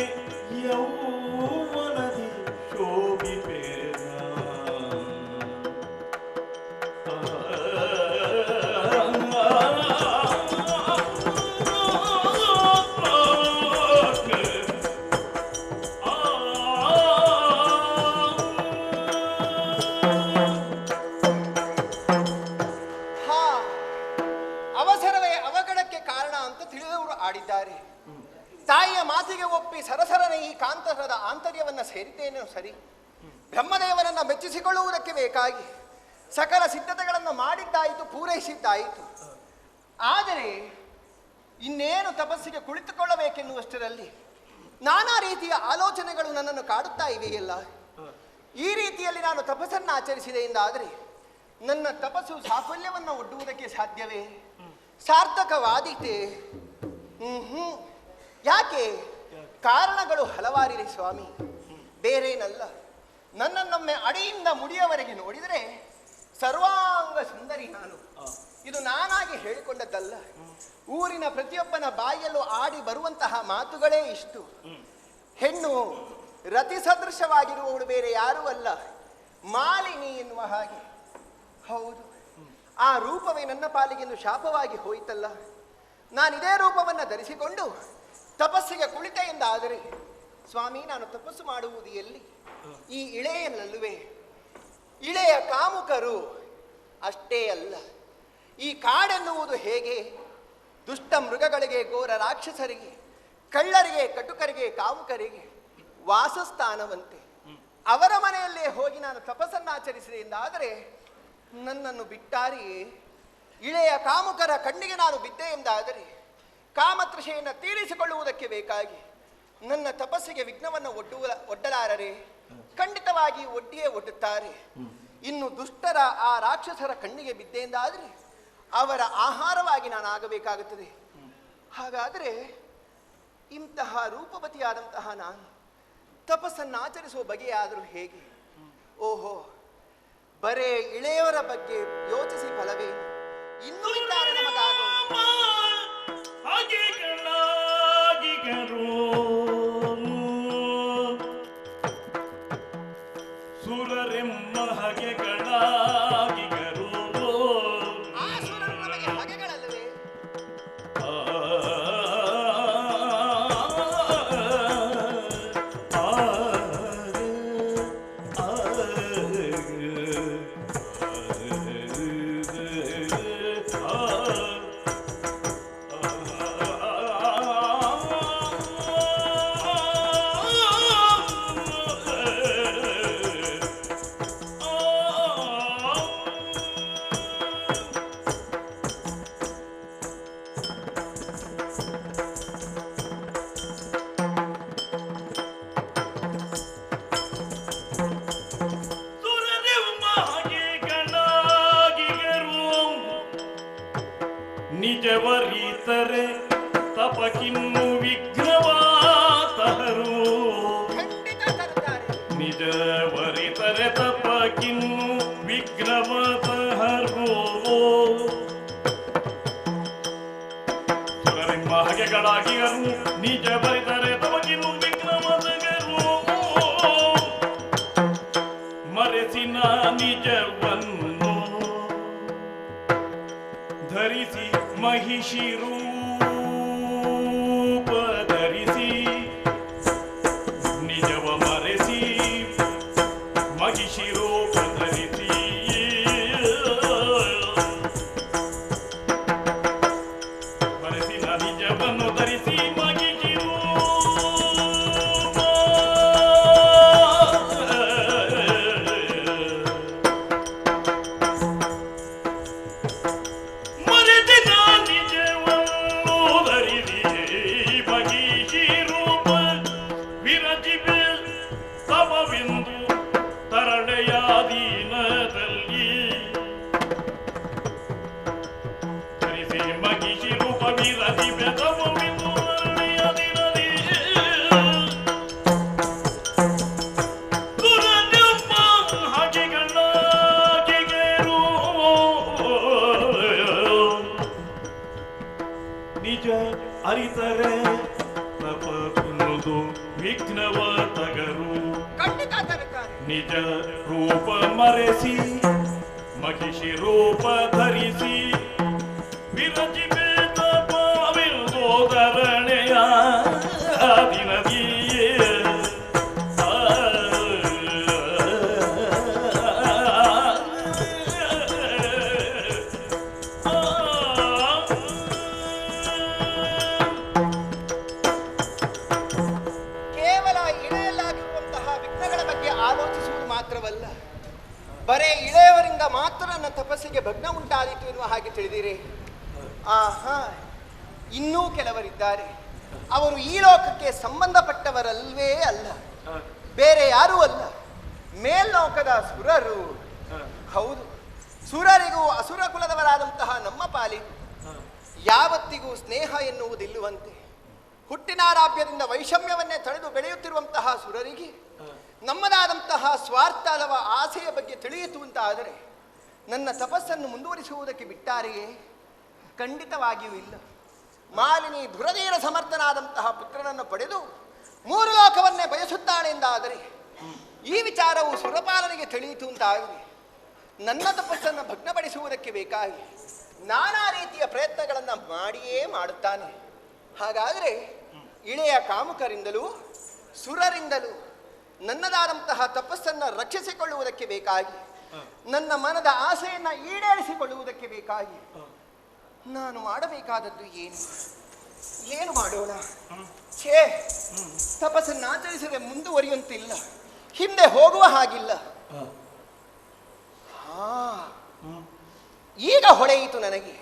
ಯೌವನದಿ ಶೋಭಿಪೇನ. ಹಾ, ಅವಸರವೇ ಅವಘಡಕ್ಕೆ ಕಾರಣ ಅಂತ ತಿಳಿದವರು ಆಡಿದ್ದಾರೆ. ತಾಯಿಯ ಮಾತಿಗೆ ಒಪ್ಪಿ ಸರಸರನೆ ಈ ಕಾಂತರದ ಆಂತರ್ಯವನ್ನ ಸೇರಿದ್ದೇನೋ ಸರಿ. ಬ್ರಹ್ಮದೇವರನ್ನ ಮೆಚ್ಚಿಸಿಕೊಳ್ಳುವುದಕ್ಕೆ ಬೇಕಾಗಿ ಸಕಲ ಸಿದ್ಧತೆಗಳನ್ನು ಮಾಡಿದ್ದಾಯಿತು, ಪೂರೈಸಿದ್ದಾಯಿತು. ಆದರೆ ಇನ್ನೇನು ತಪಸ್ಸಿಗೆ ಕುಳಿತುಕೊಳ್ಳಬೇಕೆನ್ನುವಷ್ಟರಲ್ಲಿ ನಾನಾ ರೀತಿಯ ಆಲೋಚನೆಗಳು ನನ್ನನ್ನು ಕಾಡುತ್ತಾ ಇವೆಯಲ್ಲ. ಈ ರೀತಿಯಲ್ಲಿ ನಾನು ತಪಸ್ಸನ್ನು ಆಚರಿಸಿದೆ ಎಂದಾದರೆ ನನ್ನ ತಪಸ್ಸು ಸಾಫಲ್ಯವನ್ನು ಒಡ್ಡುವುದಕ್ಕೆ ಸಾಧ್ಯವೇ? ಸಾರ್ಥಕವಾದೀತೆ? ಯಾಕೆ? ಕಾರಣಗಳು ಹಲವಾರಿದೆ ಸ್ವಾಮಿ, ಬೇರೇನಲ್ಲ. ನನ್ನನ್ನೊಮ್ಮೆ ಅಡಿಯಿಂದ ಮುಡಿಯವರೆಗೆ ನೋಡಿದರೆ ಸರ್ವಾಂಗ ಸುಂದರಿ ನಾನು. ಇದು ನಾನಾಗಿ ಹೇಳಿಕೊಂಡದ್ದಲ್ಲ. ಊರಿನ ಪ್ರತಿಯೊಬ್ಬನ ಬಾಯಲ್ಲೂ ಆಡಿ ಬರುವಂತಹ ಮಾತುಗಳೇ ಇಷ್ಟು. ಹೆಣ್ಣು ರತಿ ಸದೃಶವಾಗಿರುವವಳು ಬೇರೆ ಯಾರೂ ಅಲ್ಲ, ಮಾಲಿನಿ ಎನ್ನುವ ಹಾಗೆ. ಹೌದು, ಆ ರೂಪವೇ ನನ್ನ ಪಾಲಿಗೆಂದು ಶಾಪವಾಗಿ ಹೋಯಿತಲ್ಲ. ನಾನಿದೇ ರೂಪವನ್ನು ಧರಿಸಿಕೊಂಡು ತಪಸ್ಸಿಗೆ ಕುಳಿತೆ ಎಂದಾದರೆ ಸ್ವಾಮಿ, ನಾನು ತಪಸ್ಸು ಮಾಡುವುದು ಎಲ್ಲಿ? ಈ ಇಳೆಯಲ್ಲಲ್ವೇ? ಇಳೆಯ ಕಾಮುಕರು ಅಷ್ಟೇ ಅಲ್ಲ, ಈ ಕಾಡೆನ್ನುವುದು ಹೇಗೆ? ದುಷ್ಟ ಮೃಗಗಳಿಗೆ, ಘೋರ ರಾಕ್ಷಸರಿಗೆ, ಕಳ್ಳರಿಗೆ, ಕಟುಕರಿಗೆ, ಕಾಮುಕರಿಗೆ ವಾಸಸ್ಥಾನವಂತೆ. ಅವರ ಮನೆಯಲ್ಲೇ ಹೋಗಿ ನಾನು ತಪಸ್ಸನ್ನಾಚರಿಸಿದೆ ಎಂದಾದರೆ ನನ್ನನ್ನು ಬಿಟ್ಟಾರಿಯೇ? ಇಳೆಯ ಕಾಮುಕರ ಕಣ್ಣಿಗೆ ನಾನು ಬಿದ್ದೆ ಎಂದಾದರೆ ಕಾಮತೃಷೆಯನ್ನು ತೀರಿಸಿಕೊಳ್ಳುವುದಕ್ಕೆ ಬೇಕಾಗಿ ನನ್ನ ತಪಸ್ಸಿಗೆ ವಿಘ್ನವನ್ನು ಒಡ್ಡಲಾರರೆ ಖಂಡಿತವಾಗಿ ಒಡ್ಡಿಯೇ ಒಡ್ಡುತ್ತಾರೆ. ಇನ್ನು ದುಷ್ಟರ ಆ ರಾಕ್ಷಸರ ಕಣ್ಣಿಗೆ ಬಿದ್ದೆ ಎಂದಾದರೆ ಅವರ ಆಹಾರವಾಗಿ ನಾನು ಆಗಬೇಕಾಗುತ್ತದೆ. ಹಾಗಾದರೆ ಇಂತಹ ರೂಪವತಿಯಾದಂತಹ ನಾನು ತಪಸ್ಸನ್ನು ಆಚರಿಸುವ ಬಗೆಯಾದರೂ ಹೇಗೆ? ಓಹೋ, ಬರೇ ಇಳೆಯವರ ಬಗ್ಗೆ ಯೋಚಿಸಿ ಫಲವೇನು? ಇನ್ನೂ ಇದ್ದಾರೆ ನಮಗಾಗ ಸುರರೆಮ್ಮ ಹಗೆಗಳಾಗಿಗರು. ಆ ಸುರರು ನಮಗೆ ಹಗೆಗಳಲ್ಲವೇ? ನಿಜವರಿತರೆ ತಪಕಿನ್ನು ವಿಘ್ನವಾತಹರು. ಖಂಡಿತ ತರುತ್ತಾರೆ. ನಿಜವರಿತರೆ ತಪಕಿನ್ನು ವಿಘ್ನವಾತಹರು. ಸುರರೆಂಬ ಹಗೆಗಳಾಗಿಗರು ನಿಜವರಿತರೆ ತಪಕಿನ್ನು ವಿಘ್ನವಾತಹರು. ಮರೆಸಿನ ನಿಜವನ್ನು ಧರಿಸಿ ಮಹಿಷಿ ರೂಪ ಧರಿಸಿ ನಿಜವ ಮರೆಸಿ ಮಹಿಷಿ ರೂಪ ಧರಿಸಿ ಮರೆಸಿನ ನಿಜವನ್ನು ಧರಿಸಿ ಮಹಿಷಿ ರೂಪ ನಿಜ ಅರಿತರೆ ತಪಕುವುದು ವಿಘ್ನವ ತಗರು. ಖಂಡಿತ ತರುತ್ತಾರೆ. ನಿಜ ರೂಪ ಮರೆಸಿ ಮಹಿಷಿ ರೂಪ ಧರಿಸಿ ವಿರಜಿ ಬೇತಪವಿರುವುದರಣೆಯ ದಿನದಿಯೇ ಕೇವಲ ಇಳೆಯಲ್ಲಾಗಿರುವಂತಹ ವಿಘ್ನಗಳ ಬಗ್ಗೆ ಆಲೋಚಿಸುವುದು ಮಾತ್ರವಲ್ಲ, ಬರೇ ಇಳೆಯವರಿಂದ ಮಾತ್ರ ನನ್ನ ತಪಸ್ಸಿಗೆ ಭಗ್ನ ಉಂಟಾದೀತು ಎನ್ನುವ ಹಾಗೆ ತಿಳಿದಿರಿ. ಆಹಾ, ಇನ್ನೂ ಕೆಲವರಿದ್ದಾರೆ. ಅವರು ಈ ಲೋಕಕ್ಕೆ ಸಂಬಂಧಪಟ್ಟವರಲ್ವೇ ಅಲ್ಲ, ಬೇರೆ ಯಾರೂ ಅಲ್ಲ, ಮೇಲ್ಲೋಕದ ಸುರರು. ಹೌದು, ಸುರರಿಗೂ ಅಸುರ ಕುಲದವರಾದಂತಹ ನಮ್ಮ ಪಾಲಿಗೂ ಯಾವತ್ತಿಗೂ ಸ್ನೇಹ ಎನ್ನುವುದಿಲ್ಲುವಂತೆ ಹುಟ್ಟಿನಾರಾಭ್ಯದಿಂದ ವೈಷಮ್ಯವನ್ನೇ ತಳೆದು ಬೆಳೆಯುತ್ತಿರುವಂತಹ ಸುರರಿಗೆ ನಮ್ಮದಾದಂತಹ ಸ್ವಾರ್ಥ ಅಥವಾ ಆಸೆಯ ಬಗ್ಗೆ ತಿಳಿಯಿತು ಅಂತ ಆದರೆ ನನ್ನ ತಪಸ್ಸನ್ನು ಮುಂದುವರಿಸುವುದಕ್ಕೆ ಬಿಟ್ಟಾರೆಯೇ? ಖಂಡಿತವಾಗಿಯೂ ಇಲ್ಲ. ಮಾಲಿನಿ ಧುರಧೀರ ಸಮರ್ಥನಾದಂತಹ ಪುತ್ರನನ್ನು ಪಡೆದು 3 ಲೋಕವನ್ನೇ ಬಯಸುತ್ತಾಳೆ ಎಂದಾದರೆ ಈ ವಿಚಾರವು ಸುರಪಾಲನಿಗೆ ತಿಳಿಯಿತು ಅಂತ ಆದರೆ ನನ್ನ ತಪಸ್ಸನ್ನು ಭಗ್ನಪಡಿಸುವುದಕ್ಕೆ ಬೇಕಾಗಿ ನಾನಾ ರೀತಿಯ ಪ್ರಯತ್ನಗಳನ್ನು ಮಾಡಿಯೇ ಮಾಡುತ್ತಾನೆ. ಹಾಗಾದರೆ ಇಳೆಯ ಕಾಮುಕರಿಂದಲೂ ಸುರರಿಂದಲೂ ನನ್ನದಾದಂತಹ ತಪಸ್ಸನ್ನು ರಕ್ಷಿಸಿಕೊಳ್ಳುವುದಕ್ಕೆ ಬೇಕಾಗಿ ನನ್ನ ಮನದ ಆಸೆಯನ್ನು ಈಡೇರಿಸಿಕೊಳ್ಳುವುದಕ್ಕೆ ಬೇಕಾಗಿ ನಾನು ಮಾಡಬೇಕಾದದ್ದು ಏನು ಮಾಡೋಣ? ಛೇ, ತಪಸ್ಸನ್ನು ಆಚರಿಸದೆ ಮುಂದುವರಿಯುವಂತಿಲ್ಲ, ಹಿಂದೆ ಹೋಗುವ ಹಾಗಿಲ್ಲ. ಈಗ ಹೊಳೆಯಿತು ನನಗೆ.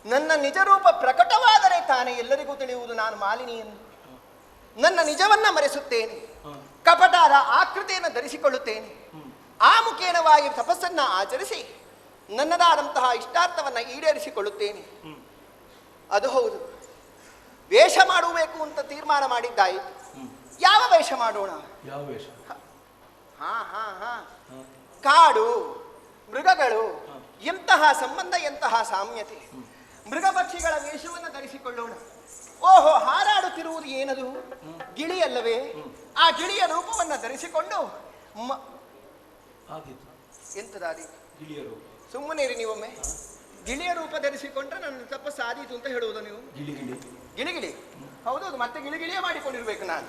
ನನ್ನ ನಿಜ ರೂಪ ಪ್ರಕಟವಾದರೆ ತಾನೇ ಎಲ್ಲರಿಗೂ ತಿಳಿಯುವುದು ನಾನು ಮಾಲಿನಿ ಎಂದು. ನನ್ನ ನಿಜವನ್ನ ಮರೆಸುತ್ತೇನೆ, ಕಪಟಾದ ಆಕೃತಿಯನ್ನು ಧರಿಸಿಕೊಳ್ಳುತ್ತೇನೆ. ಆ ಮುಖೇನವಾಗಿ ತಪಸ್ಸನ್ನ ಆಚರಿಸಿ ನನ್ನದಾದಂತಹ ಇಷ್ಟಾರ್ಥವನ್ನ ಈಡೇರಿಸಿಕೊಳ್ಳುತ್ತೇನೆ. ಅದು ಹೌದು, ವೇಷ ಮಾಡಬೇಕು ಅಂತ ತೀರ್ಮಾನ ಮಾಡಿದ್ದಾಯಿತು. ಯಾವ ವೇಷ ಮಾಡೋಣ? ಯಾವ ವೇಷ? ಹಾ ಹಾ ಹಾ ಕಾಡು ಮೃಗಗಳು, ಎಂತಹ ಸಂಬಂಧ, ಎಂತಹ ಸಾಮ್ಯತೆ. ಮೃಗ ಪಕ್ಷಿಗಳ ವೇಷವನ್ನು ಧರಿಸಿಕೊಳ್ಳೋಣ. ಓಹೋ, ಹಾರಾಡುತ್ತಿರುವುದು ಏನದು? ಗಿಳಿಯಲ್ಲವೇ? ಆ ಗಿಳಿಯ ರೂಪವನ್ನು ಧರಿಸಿಕೊಂಡು ಎಂತದಾದೀತು? ಗಿಳಿಯ ರೂಪ. ಸುಮ್ಮನೆ ಇರಿ ನೀವೊಮ್ಮೆ. ಗಿಳಿಯ ರೂಪ ಧರಿಸಿಕೊಂಡ್ರೆ ನನ್ನ ತಪಸ್ಸು ಆದೀತು ಅಂತ ಹೇಳುವುದು ನೀವು? ಗಿಳಿ ಹೌದೌದು, ಮತ್ತೆ ಗಿಳಿಯೇ ಮಾಡಿಕೊಂಡಿರ್ಬೇಕು ನಾನು.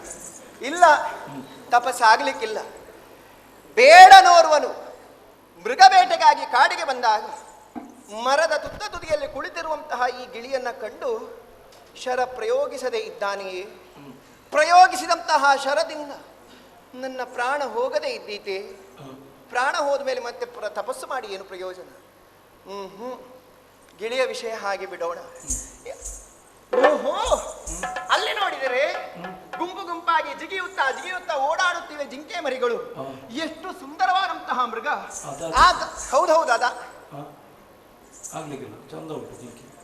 ಇಲ್ಲ, ತಪಸ್ಸಾಗ್ಲಿಕ್ಕಿಲ್ಲ. ಬೇಡನೋರ್ವನು ಮೃಗಬೇಟೆಗಾಗಿ ಕಾಡಿಗೆ ಬಂದಾಗ ಮರದ ತುತ್ತ ತುದಿಯಲ್ಲಿ ಕುಳಿತಿರುವಂತಹ ಈ ಗಿಳಿಯನ್ನ ಕಂಡು ಶರ ಪ್ರಯೋಗಿಸದೇ ಇದ್ದಾನೆಯೇ? ಪ್ರಯೋಗಿಸಿದಂತಹ ಶರದಿಂದ ನನ್ನ ಪ್ರಾಣ ಹೋಗದೇ ಇದ್ದೀತೆ. ಪ್ರಾಣ ಹೋದ ಮೇಲೆ ಮತ್ತೆ ತಪಸ್ಸು ಮಾಡಿ ಏನು ಪ್ರಯೋಜನ? ಗಿಳಿಯ ವಿಷಯ ಹಾಗೆ ಬಿಡೋಣ. ಓಹೋ, ಅಲ್ಲಿ ನೋಡಿದರೆ ಗುಂಪು ಗುಂಪಾಗಿ ಜಿಗಿಯುತ್ತಾ ಓಡಾಡುತ್ತಿವೆ ಜಿಂಕೆ ಮರಿಗಳು. ಎಷ್ಟು ಸುಂದರವಾದಂತಹ ಮೃಗ. ಹೌದೌದು, ಅದ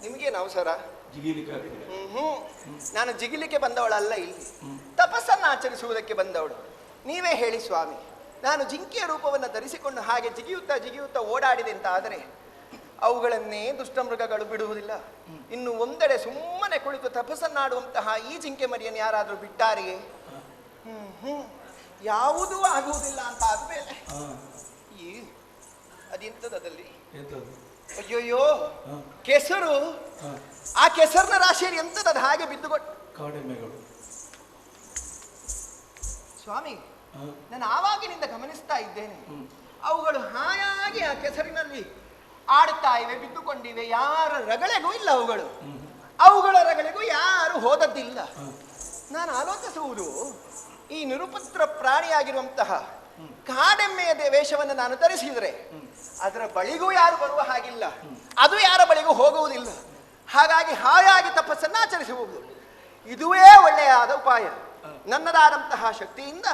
ನಿಮಗೇನು ಅವಸರ? ನಾನು ಜಿಗಿಲಿಕ್ಕೆ ಬಂದವಳಲ್ಲ, ಇಲ್ಲಿ ತಪಸ್ಸನ್ನು ಆಚರಿಸುವುದಕ್ಕೆ ಬಂದವಳು. ನೀವೇ ಹೇಳಿ ಸ್ವಾಮಿ, ನಾನು ಜಿಂಕೆಯ ರೂಪವನ್ನು ಧರಿಸಿಕೊಂಡು ಹಾಗೆ ಜಿಗಿಯುತ್ತಾ ಓಡಾಡಿದೆ ಅಂತ ಆದರೆ ಅವುಗಳನ್ನೇ ದುಷ್ಟಮೃಗಗಳು ಬಿಡುವುದಿಲ್ಲ. ಇನ್ನು ಒಂದೆಡೆ ಸುಮ್ಮನೆ ಕುಳಿತು ತಪಸ್ಸನ್ನಾಡುವಂತಹ ಈ ಜಿಂಕೆ ಮರಿಯನ್ನು ಯಾರಾದರೂ ಬಿಟ್ಟಾರೆಯೇ? ಯಾವುದೂ ಆಗುವುದಿಲ್ಲ ಅಂತ ಆದ್ಮೇಲೆ ಅದೆಂತದಲ್ಲಿ ಅಯ್ಯೋಯ್ಯೋ ಕೆಸರು, ಆ ಕೆಸರಿನ ರಾಶಿಯಲ್ಲಿ ಎಂತದ ಹಾಗೆ ಬಿದ್ದುಕೊಟ್ಟು ಕಾಡೆಮ್ಮೆಗಳು. ಸ್ವಾಮಿ, ನಾನು ಆವಾಗಿನಿಂದ ಗಮನಿಸ್ತಾ ಇದ್ದೇನೆ, ಅವುಗಳು ಹಾಯಾಗಿ ಆ ಕೆಸರಿನಲ್ಲಿ ಆಡುತ್ತಾ ಇವೆ, ಬಿದ್ದುಕೊಂಡಿವೆ. ಯಾರ ರಗಳೆಗೂ ಇಲ್ಲ ಅವುಗಳ ರಗಳೆಗೂ ಯಾರು ಹೋದದ್ದಿಲ್ಲ. ನಾನು ಆಲೋಚಿಸುವುದು, ಈ ನಿರುಪದ್ರ ಪ್ರಾಣಿಯಾಗಿರುವಂತಹ ಕಾಡೆಮ್ಮೆಯ ವೇಷವನ್ನು ನಾನು ಧರಿಸಿದರೆ ಅದರ ಬಳಿಗೂ ಯಾರು ಬರುವ ಹಾಗಿಲ್ಲ, ಅದು ಯಾರ ಬಳಿಗೂ ಹೋಗುವುದಿಲ್ಲ. ಹಾಗಾಗಿ ಹಾಯಾಗಿ ತಪಸ್ಸನ್ನು ಆಚರಿಸುವುದು ಇದುವೇ ಒಳ್ಳೆಯಾದ ಉಪಾಯ. ನನ್ನದಾದಂತಹ ಶಕ್ತಿಯಿಂದ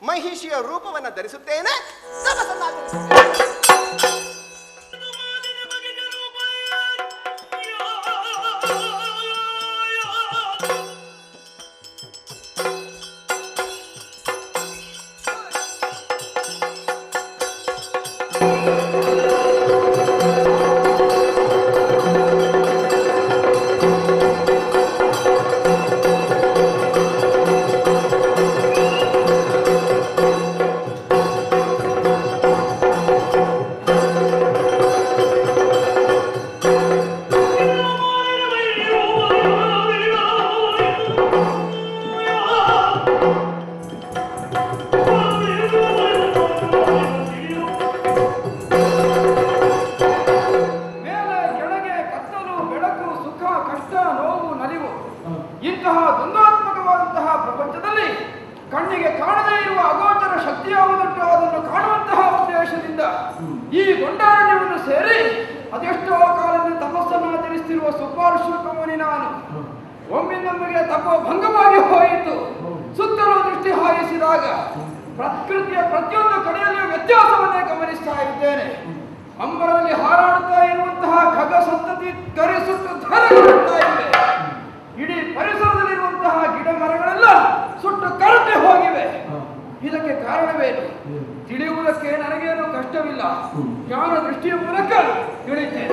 ಮಹಿಷಿಯ ರೂಪವನ್ನು ಧರಿಸುತ್ತೇನೆ, ತಪಸ್ಸನ್ನು ಆಚರಿಸುತ್ತೇನೆ. ಇಂತಹ ದ್ವಂದ್ವಾತ್ಮಕವಾದಂತಹ ಪ್ರಪಂಚದಲ್ಲಿ ಕಣ್ಣಿಗೆ ಕಾಣದೇ ಇರುವ ಅಗೋಚರ ಶಕ್ತಿ ಯಾವುದುಂಟು ಅದನ್ನು ಕಾಣುವಂತಹ ಉದ್ದೇಶದಿಂದ ಈ ಗೊಂಡಾರಣ್ಯವನ್ನು ಸೇರಿ ಅದೆಷ್ಟೋ ಕಾಲದಿಂದ ತಪಸ್ಸನ್ನು ಆಚರಿಸುತ್ತಿರುವ ಸುಪಾರ್ಶ್ವಕ ಮುನಿ ನಾನು. ಒಮ್ಮಿಂದೊಮ್ಮೆಗೆ ತಪೋ ಭಂಗವಾಗಿ ಹೋಯಿತು. ಸುತ್ತಲೂ ದೃಷ್ಟಿ ಹಾಯಿಸಿದಾಗ ಪ್ರಕೃತಿಯ ಪ್ರತಿಯೊಂದು ಕಡೆಯಲ್ಲಿಯೂ ವ್ಯತ್ಯಾಸವನ್ನೇ ಗಮನಿಸ್ತಾ ಇದ್ದೇನೆ. ಅಂಬರದಲ್ಲಿ ಹಾರಾಡುತ್ತಾ ಇರುವಂತಹ ಖಗ ಸಂತತಿ ಕರೆಸುಟ್ಟು ಧರೆಗೊಳ್ಳುತ್ತಾ ಇವೆ. ಇಡೀ ಪರಿಸರದಲ್ಲಿರುವಂತಹ ಗಿಡ ಮರಗಳೆಲ್ಲ ಸುಟ್ಟು ಕರಟೆ ಹೋಗಿವೆ. ಇದಕ್ಕೆ ಕಾರಣವೇನು ತಿಳಿಯುವುದಕ್ಕೆ ನನಗೇನು ಕಷ್ಟವಿಲ್ಲ. ಜ್ಞಾನ ದೃಷ್ಟಿಯ ಮೂಲಕ ತಿಳಿತೇನೆ.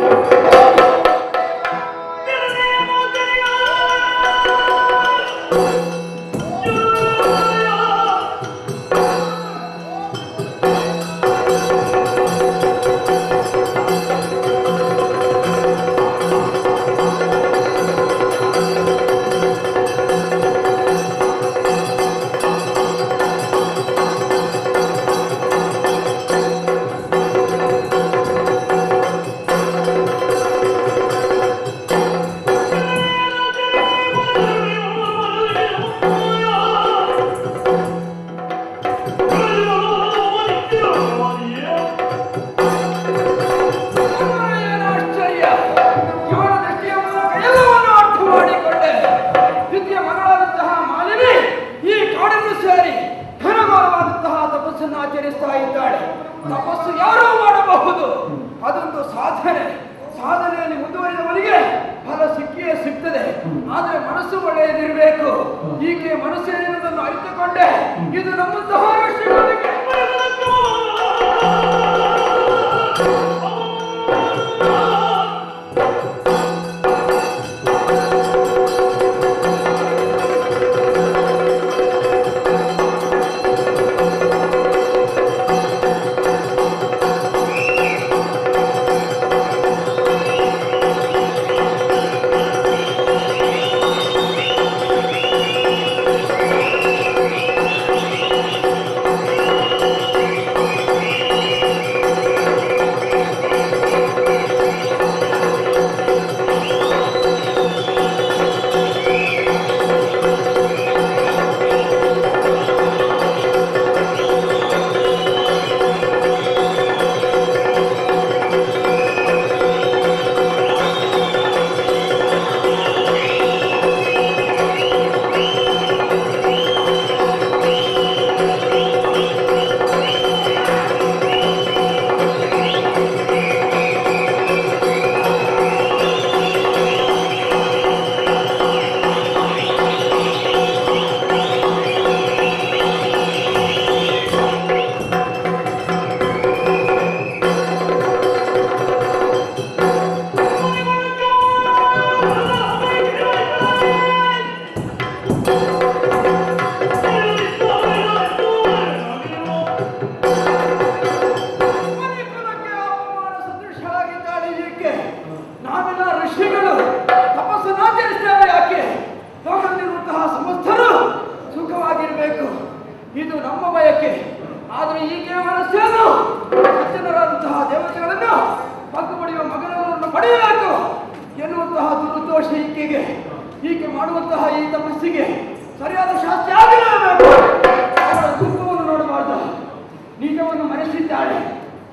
ಆದ್ರೆ ಮನಸ್ಸು ಒಳ್ಳೆಯದಿರಬೇಕು. ಈಕೆ ಮನಸ್ಸೇನಿರುವುದನ್ನು ಅರಿತುಕೊಂಡೆ ಇದು ನಮ್ಮಂತಹ ಋಷಿಗಳಿಗೆ ಇದು ನಮ್ಮ ಬಯಕೆ. ಆದರೆ ಈಕೆ ಮನಸ್ಸೇನು ಸಜ್ಜನರಾದಂತಹ ದೇವತೆಗಳನ್ನು ಪಗ್ಗು ಪಡೆಯುವ ಮಗನನ್ನು ಪಡೆಯಬೇಕು ಎನ್ನುವಂತಹ ದುರುದೋಷ ಈಕೆಗೆ. ಈಕೆ ಮಾಡುವಂತಹ ಈ ತಪಸ್ಸಿಗೆ ಸರಿಯಾದ ಶಾಸ್ತಿ ಆಗಲೇಬೇಕು. ಅವಳ ದುಃಖವನ್ನು ನೋಡಬಾರ್ದು. ನಿಜವನ್ನು ಮರೆಸಿದ್ದಾಳೆ.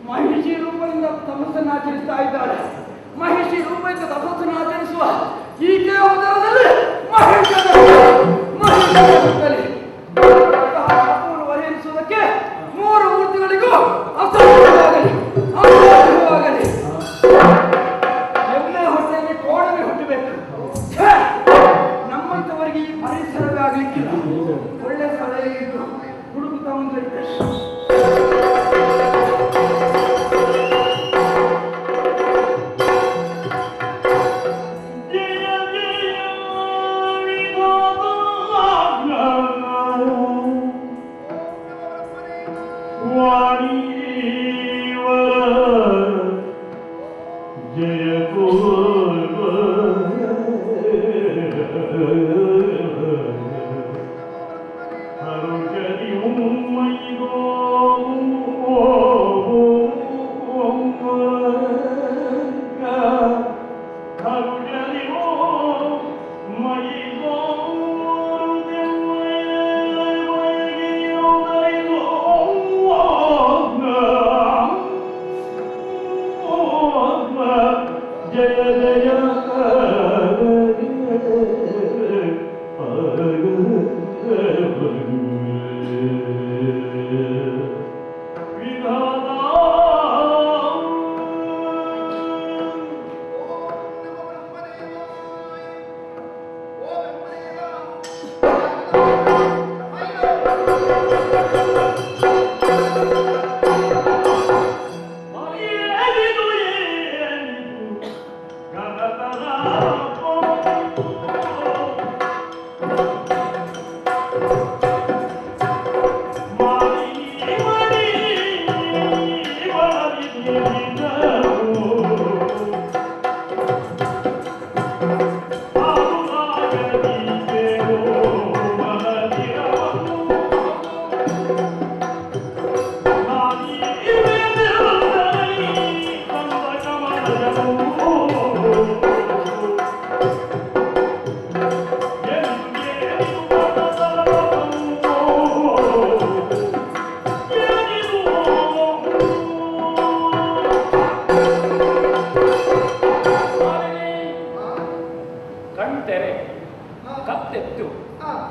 ಮಹಿಷಿ ರೂಪದಿಂದ ತಪಸ್ಸನ್ನು ಆಚರಿಸ್ತಾ ಇದ್ದಾಳೆ. ಮಹಿಷಿ ರೂಪದಿಂದ ತಪಸ್ಸನ್ನು ಆಚರಿಸುವ ಈಕೆಯ ಉದರದಲ್ಲಿ ಮಹಿಷದಲ್ಲಿ ಪರಿಹರಿಸುವುದಕ್ಕೆ ಮೂರು ಮೂರ್ತಿಗಳಿಗೂ ಅಸಾಧ್ಯವಾಗಲಿ ಅಸಾಧ್ಯವಾಗಲಿ. ಎಣ್ಣೆ ಹೊಟ್ಟೆಯಲ್ಲಿ ಕೋಡನೆ ಹುಟ್ಟಬೇಕು. ನಮ್ಮಂತವರಿಗೆ ಈ ಪರಿಸರವೇ ಆಗಲಿಕ್ಕಿಲ್ಲ. ಒಳ್ಳೆ ಸಲಹೆ ಇದ್ದು ಹುಡುಕುತ್ತಾ ಮುಂದುವರಿತೇನೆ.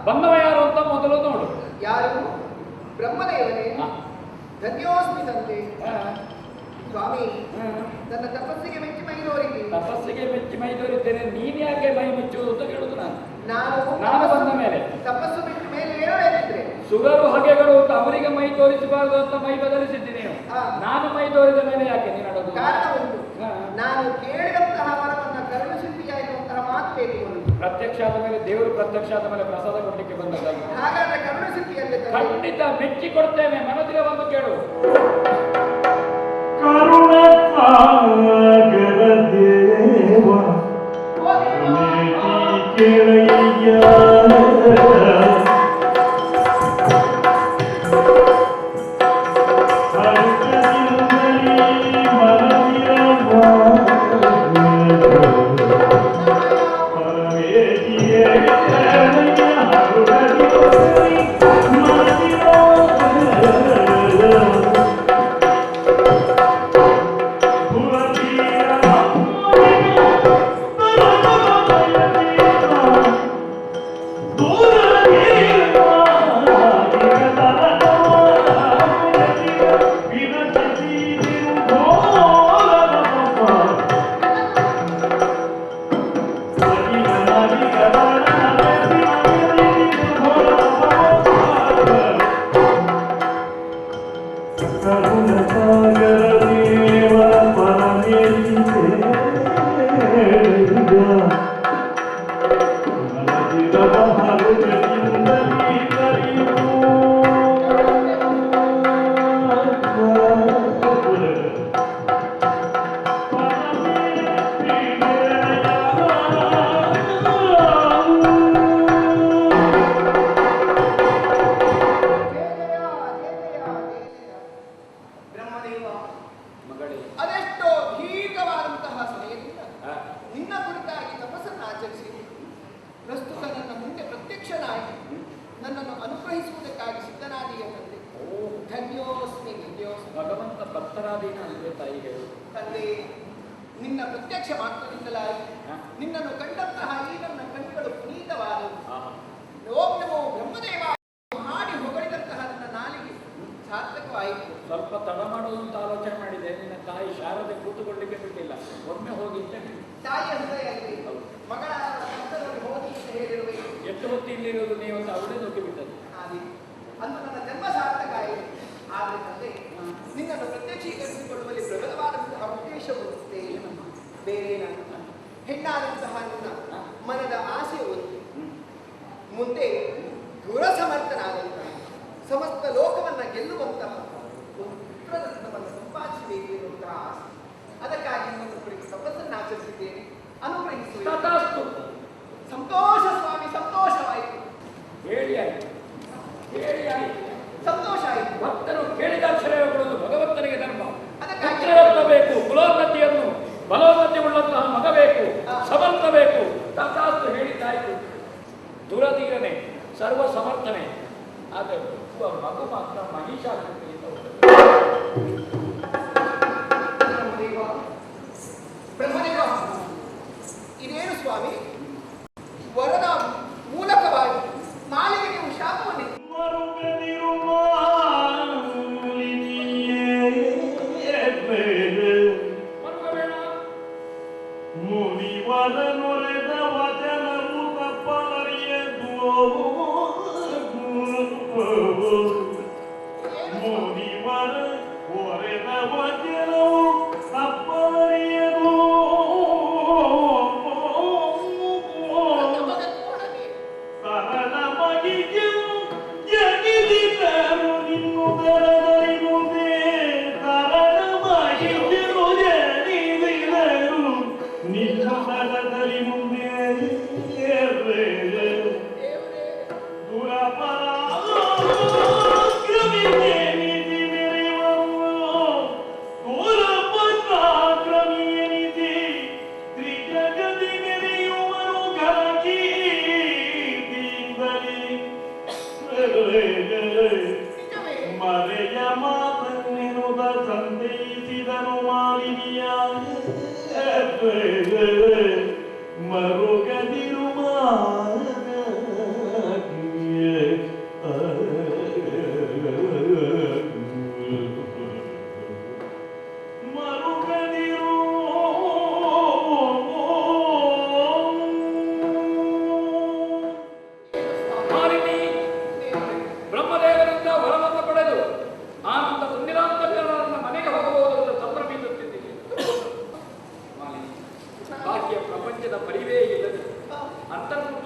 ಬಂದವ ಯಾರು ಅಂತ ಮೊದಲು ನೋಡು. ಯಾರು? ಬ್ರಹ್ಮದೇವನೇ. ಧನ್ಯೋಸ್ಮಿ ತಂದೆ. ಸ್ವಾಮಿ, ನನ್ನ ತಪಸ್ಸಿಗೆ ಮೆಚ್ಚಿ ಮೈ ತೋರಿದ್ದಿ. ತಪಸ್ಸಿಗೆ ಮೆಚ್ಚಿ ಮೈ ತೋರಿದ್ದೇನೆ, ನೀನ್ ಯಾಕೆ ಮೈ ಮುಚ್ಚುವುದು ಅಂತ ಕೇಳುದು ನಾನು ನಾನು ಬಂದ ಮೇಲೆ ತಪಸ್ಸು ಬಿಟ್ಟ ಮೇಲೆ ಹೇಳಬೇಕಿದ್ರೆ ಸುಗರು ಹಗೆಗಳು ಅಂತ ಅವರಿಗೆ ಮೈ ತೋರಿಸಬಾರದು ಅಂತ ಮೈ ಬದಲಿಸಿದ್ದೀನಿ. ನಾನು ಮೈ ತೋರಿದ ಮೇಲೆ ಯಾಕೆ ನೀನು ಆಡೋದು? ಕಾರಣ ಉಂಟು. ನಾನು ಕೇಳಿದಂತಹ ವರವನ್ನ ಕರುಣಿಸಿದ್ದೀಯ ಎನ್ನುವಂತಹ ಮಾತು ಬೇಕು. ಪ್ರತ್ಯಕ್ಷ ಆದ ಮೇಲೆ ದೇವರು ಪ್ರತ್ಯಕ್ಷ ಆದ ಮೇಲೆ ಪ್ರಸಾದ ಕೊಡ್ಲಿಕ್ಕೆ ಬಂದದ್ದಾಗಿ. ಹಾಗಾದ್ರೆ ಕರುಣಿಸಿದ್ದೀಯಲ್ಲೇ ಖಂಡಿತ ಮೆಚ್ಚಿ ಕೊಡ್ತೇವೆ, ಮನದಿರ ಬಂದು ಕೇಳು. ಕರುಣ ಸಾಗರ ದೇವ ಕೇಳಯ್ಯ ಅದೆಷ್ಟೋ ದೀರ್ಘವಾದಂತಹ ಸಮಯದಿಂದ ನಿನ್ನ ಕುರಿತಾಗಿ ತಪಸ್ಸನ್ನು ಆಚರಿಸಿ ಪ್ರಸ್ತುತ ನನ್ನ ಮುಂದೆ ಪ್ರತ್ಯಕ್ಷನಾಗಿ ನನ್ನನ್ನು ಅನುಗ್ರಹಿಸುವುದಕ್ಕಾಗಿ ಸಿದ್ಧನಾದಿಯ ತಂದೆ. ಧನ್ಯೋಸ್ಮಿ ಧನ್ಯೋಸ್ಮಿ. ಭಗವಂತ ಭಕ್ತರಾದೀನ ಅಲ್ವೇ ತಾಯಿ ಹೇಳು. ತಂದೆ, ನಿನ್ನ ಪ್ರತ್ಯಕ್ಷ ಮಾತ್ರದಿಂದಲಾಗಿ ನಿನ್ನನ್ನು ಕಂಡಂತಹ ಈ ನನ್ನ ಕಣ್ಣುಗಳು ಪುನೀತವಾದವು. ಓಂ ನಮೋ ಬ್ರಹ್ಮದೇವ ಮಾಡಿ ಹೊಗಳಿದಂತಹ ನನ್ನ ನಾಲಿಗೆ ಸಾರ್ಥಕವಾಯಿತು. ಸ್ವಲ್ಪ ತಡ ಮಾಡೋದು ಅಂತ ಆಲೋಚನೆ ಮಾಡಿದೆ. ನಿನ್ನ ತಾಯಿ ಶಾರದೆ ಕೂತುಕೊಳ್ಳಿಕ್ಕೆ ಬಿಟ್ಟಿಲ್ಲ. ಒಮ್ಮೆ ಹೋಗಿ ಅಂತ ಹೇಳಿ. ತಾಯಿಯ ಹೃದಯದಲ್ಲಿ ಮಗಳ ಹಂತದಲ್ಲಿ ಹೋಗಿ ಅಂತ ಹೇಳಿರುವೆ. ಎಷ್ಟು ಹೊತ್ತು ಇಲ್ಲಿರೋದು ನೀವು ಅಂತ ಅವಳೇ ನುಗ್ಗಿ ಬಿಟ್ಟದ್ದು. ಹಾಗೆ ಅಂದು ನನ್ನ ಜನ್ಮ ಸಾರ್ಥಕ ಆಯಿತು. ಆದರೆ ತಂದೆ, ನಿನ್ನನ್ನು ಪ್ರತ್ಯಕ್ಷೀಕರಿಸಿಕೊಳ್ಳುವಲ್ಲಿ ಪ್ರಬಲವಾದಂತಹ ಉದ್ದೇಶವಿರುತ್ತೆ. ಬೇರೆ ಹೆಣ್ಣಾದಂತಹ ನನ್ನ ಮನದ ಆಸೆ ಒಂದು, ಮುಂದೆ ದುರಸಮರ್ಥನಾದಂತಹ ಸಮಸ್ತ ಲೋಕವನ್ನ ಗೆಲ್ಲುವಂತಹ ಪುತ್ರರತ್ನವನ್ನು ಸಂಪಾದಿಸಬೇಕು ಎನ್ನುವಂತಹ ಆಸೆ. ಅದಕ್ಕಾಗಿ ನಿನ್ನನ್ನು ಕುರಿತು ತಪಸ್ಸನ್ನು ಆಚರಿಸಿದ್ದೇನೆ. ಅನುಗ್ರಹಿಸುವ. ತಥಾಸ್ತು. ಸಂತೋಷ ಸ್ವಾಮಿ, ಸಂತೋಷವಾಯಿತು. ಹೇಳಿ ಆಯ್ತು, ಹೇಳಿ ಆಯ್ತು, ಸಂತೋಷ ಆಯಿತು. ಭಕ್ತರು ಕೇಳಿದ ಅಕ್ಷರಗಳು ಭಗವಂತನಿಗೆ ಧರ್ಮ. ಅದಕ್ಕಾಗಿ ಪುತ್ರರತ್ನ ಬೇಕು, ಕುಲೋನ್ನತಿಯನ್ನು ಬಲೋನ್ನತಿ ಉಳ್ಳಂತಹ ಮಗ ಬೇಕು, ಸಮರ್ಥ ಬೇಕು. ತಥಾಸ್ತು ಹೇಳಿದ್ದಾಯ್ತು. ದುರಧೀರನೆ, ಸರ್ವ ಸಮರ್ಥನೆ. ಆದರೆ ಮಗು ಮಾತ್ರ ಮಹಿಷಾಕೃತಿಯಿಂದ ಬ್ರಹ್ಮದೇವ, ಬ್ರಹ್ಮದೇವ, ಇದೇನು ಸ್ವಾಮಿ? ವರದ ಮೂಲಕವಾಗಿ ಮಾಲಿಗೆ ನೀವು ಶಾಪವನ್ನೇ ಮುನಿವರನೊರೆದ ವಚನವು ತಪ್ಪಲರಿಯದು. ಮುನಿವರ ಒರೆದ ವಚನವು ತಪ್ಪಲರಿಯದು. ಸರಳ ಮಗಿಗೆ ಜಗಿದಿದ್ದರು ನಿನ್ನುದರದರಿಗುದೇ. ಸರಳ ಮಗಿಗೆರು ಜಗಿದಿದರು ನಿನ್ನುದರದರಿ ಮುಂದೆ. ದುರಪರಾಕ್ರಮಿಗೆ ನಿಧಿ ಮೆರೆಯುವನು. ದುರಪರಾಕ್ರಮಿಗೆ ನಿಧಿ ತ್ರಿಜಗದಿ ಮೆರೆಯುವನು. ಕರಕೀರ್ತಿಯಿಂದಲೇ ಮರೆಯ ಮಾತನ್ನೆನುದ ಸಂದೇಶಿದನು ಮಾಲಿನಿಯ. ಮರುಗದಿರು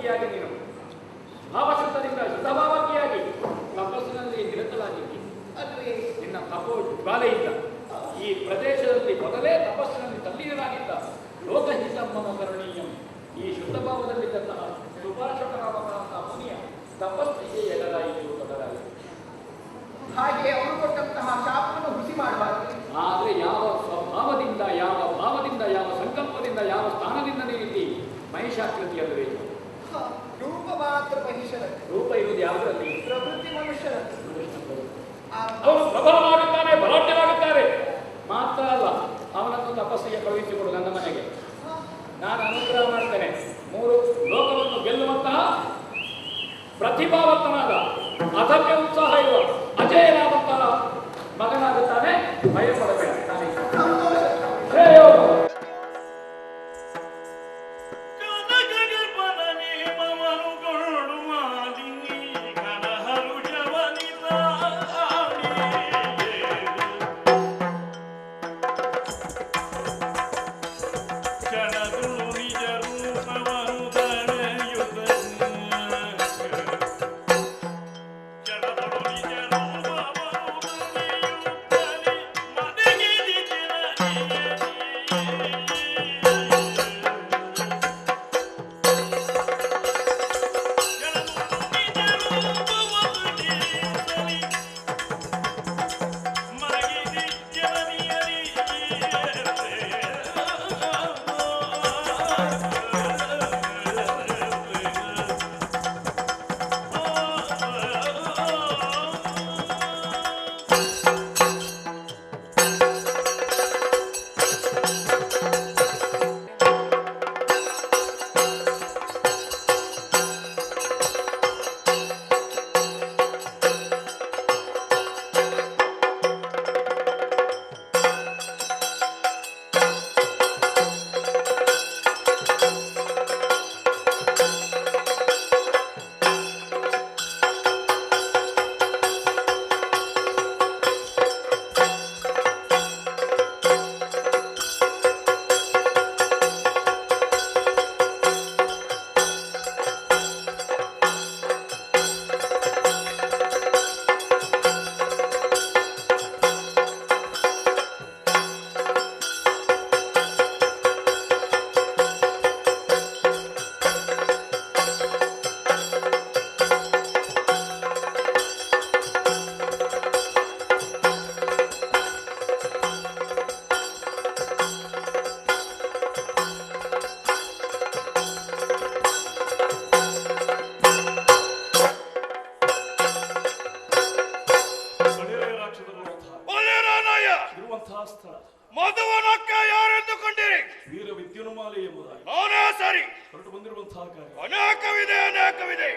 ಭಾವಶುದ್ಧಿಯಾಗಿ ನೀನು ಭಾವಶುದ್ಧದಿಂದ ಶುದ್ಧಭಾವಕಿಯಾಗಿ ತಪಸ್ಸಿನಲ್ಲಿ ನಿರತಲಾಗಿದ್ದಿ. ಅದುವೇ ನಿನ್ನ ತಪೋ ಜ್ವಾಲೆಯಿಂದ ಈ ಪ್ರದೇಶದಲ್ಲಿ ಮೊದಲೇ ತಪಸ್ಸಿನಲ್ಲಿ ತಲ್ಲೀನರಾಗಿದ್ದ ಲೋಕಹಿತಮ್ಮನ ಕರುಣೀಯಂ ಈ ಶುದ್ಧ ಭಾವದಲ್ಲಿದ್ದಂತಹ ಸುಭಾಷಕರಾದಂತಹ ಮುನಿಯ ತಪಸ್ಸಿಗೆ ಎಡರಾಯಿತು ತೊಡರಾಯಿತು. ಹಾಗೆ ಅವರು ಕೊಟ್ಟಂತಹ ಶಾಪವನ್ನು ಹುಸಿ ಮಾಡಬಾರದು. ಆದರೆ ಯಾವ ಸ್ವಭಾವದಿಂದ, ಯಾವ ಭಾವದಿಂದ, ಯಾವ ಸಂಕಲ್ಪದಿಂದ, ಯಾವ ಸ್ಥಾನದಿಂದ ನೀಡಿದ್ದಿ ಮಹಿಷಾಕೃತಿಯಲ್ಲಿ ಬೇಕು. ರೂಪ ಮಾತ್ರ ಮಹಿಷರ, ರೂಪ ಇರುವುದು ಯಾವುದರಲ್ಲಿ? ಪ್ರವೃತ್ತಿ ಮನುಷ್ಯರ. ಅವನು ಪ್ರಬಲವಾಗುತ್ತಾನೆ, ಬಲಾಢ್ಯವಾಗುತ್ತಾರೆ. ಮಾತ್ರ ಅಲ್ಲ, ಅವನನ್ನು ತಪಸ್ಸಿಗೆ ಕಳುಹಿಸಿಕೊಡು ನನ್ನ ಮನೆಗೆ. ನಾನು ಅನುಗ್ರಹ ಮಾಡ್ತೇನೆ. 3 ಲೋಕವನ್ನು ಗೆಲ್ಲುವಂತಹ ಪ್ರತಿಭಾವಂತನಾದ ಅದಮ್ಯ ಉತ್ಸಾಹ ಇರುವ ಅಜಯನಾದಂತಹ ಮಗನಾಗುತ್ತಾನೆ. ಭಯ ಪಡಬೇಡ. ಮಧುವನಕ್ಕ ಯಾರೆಂದುಕೊಂಡಿರಿ? ವೀರ ವಿದ್ಯುನ್ಮಾಲೆ ಎಂಬುದಾಗಿ ನಾನೇ ಸರಿ. ಹೊರಟು ಬಂದಿರುವಂತಹ ಕಾರ್ಯ ಅನೇಕವಿದೆ, ಅನೇಕವಿದೆ.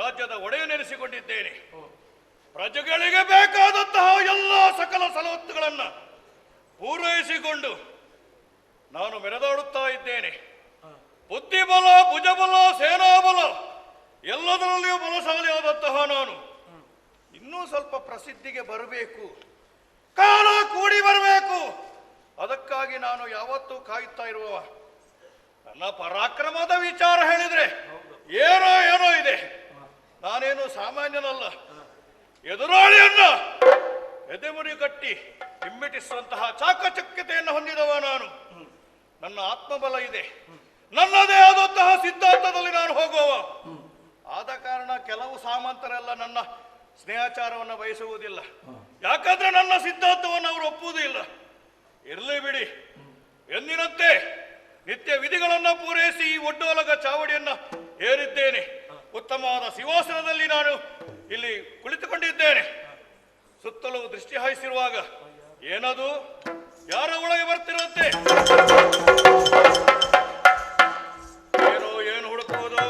ರಾಜ್ಯದ ಒಡೆಯನೆನಿಸಿಕೊಂಡಿದ್ದೇನೆ. ಪ್ರಜೆಗಳಿಗೆ ಬೇಕಾದಂತಹ ಎಲ್ಲ ಸಕಲ ಸವಲತ್ತುಗಳನ್ನು ಪೂರೈಸಿಕೊಂಡು ನಾನು ಮೆರೆದಾಡುತ್ತಾ ಇದ್ದೇನೆ. ಬುದ್ಧಿಬಲ, ಭುಜಬಲ, ಸೇನಾಬಲ ಎಲ್ಲದರಲ್ಲಿಯೂ ಬಲಶಾಲಿಯಾದಂತಹ ನಾನು ಇನ್ನೂ ಸ್ವಲ್ಪ ಪ್ರಸಿದ್ಧಿಗೆ ಬರಬೇಕು, ಕಾಲ ಕೂಡಿ ಬರಬೇಕು. ಅದಕ್ಕಾಗಿ ನಾನು ಯಾವತ್ತೂ ಕಾಯುತ್ತಾ ಇರುವವ. ನನ್ನ ಪರಾಕ್ರಮದ ವಿಚಾರ ಹೇಳಿದ್ರೆ ಏನೋ ಏನೋ ಇದೆ. ನಾನೇನು ಸಾಮಾನ್ಯನಲ್ಲ. ಎದುರಾಳಿಯನ್ನ ಎದೆಮುರಿ ಕಟ್ಟಿ ಹಿಮ್ಮೆಟ್ಟಿಸುವಂತಹ ಚಾಕಚಕ್ಯತೆಯನ್ನು ಹೊಂದಿದವ ನಾನು. ನನ್ನ ಆತ್ಮಬಲ ಇದೆ. ನನ್ನದೇ ಆದಂತಹ ಸಿದ್ಧಾಂತದಲ್ಲಿ ನಾನು ಹೋಗುವವ. ಆದ ಕಾರಣ ಕೆಲವು ಸಾಮಂತರೆಲ್ಲ ನನ್ನ ಸ್ನೇಹಾಚಾರವನ್ನು ಬಯಸುವುದಿಲ್ಲ. ಯಾಕಂದ್ರೆ ನನ್ನ ಸಿದ್ಧಾಂತವನ್ನು ಅವರು ಒಪ್ಪುವುದಿಲ್ಲ. ಇರಲಿ ಬಿಡಿ, ಎಂದಿನಂತೆ ನಿತ್ಯ ವಿಧಿಗಳನ್ನು ಪೂರೈಸಿ ಈ ಒಡ್ಡೋಲಗ ಚಾವಡಿಯನ್ನ ಏರಿದ್ದೇನೆ. ಉತ್ತಮವಾದ ಸಿಂಹಾಸನದಲ್ಲಿ ನಾನು ಇಲ್ಲಿ ಕುಳಿತುಕೊಂಡಿದ್ದೇನೆ. ಸುತ್ತಲೂ ದೃಷ್ಟಿ ಹಾಯಿಸಿರುವಾಗ ಏನದು, ಯಾರ ಒಳಗೆ ಬರ್ತಿರುತ್ತೆ? ಏನೋ ಏನು ಹುಡುಕುವುದು?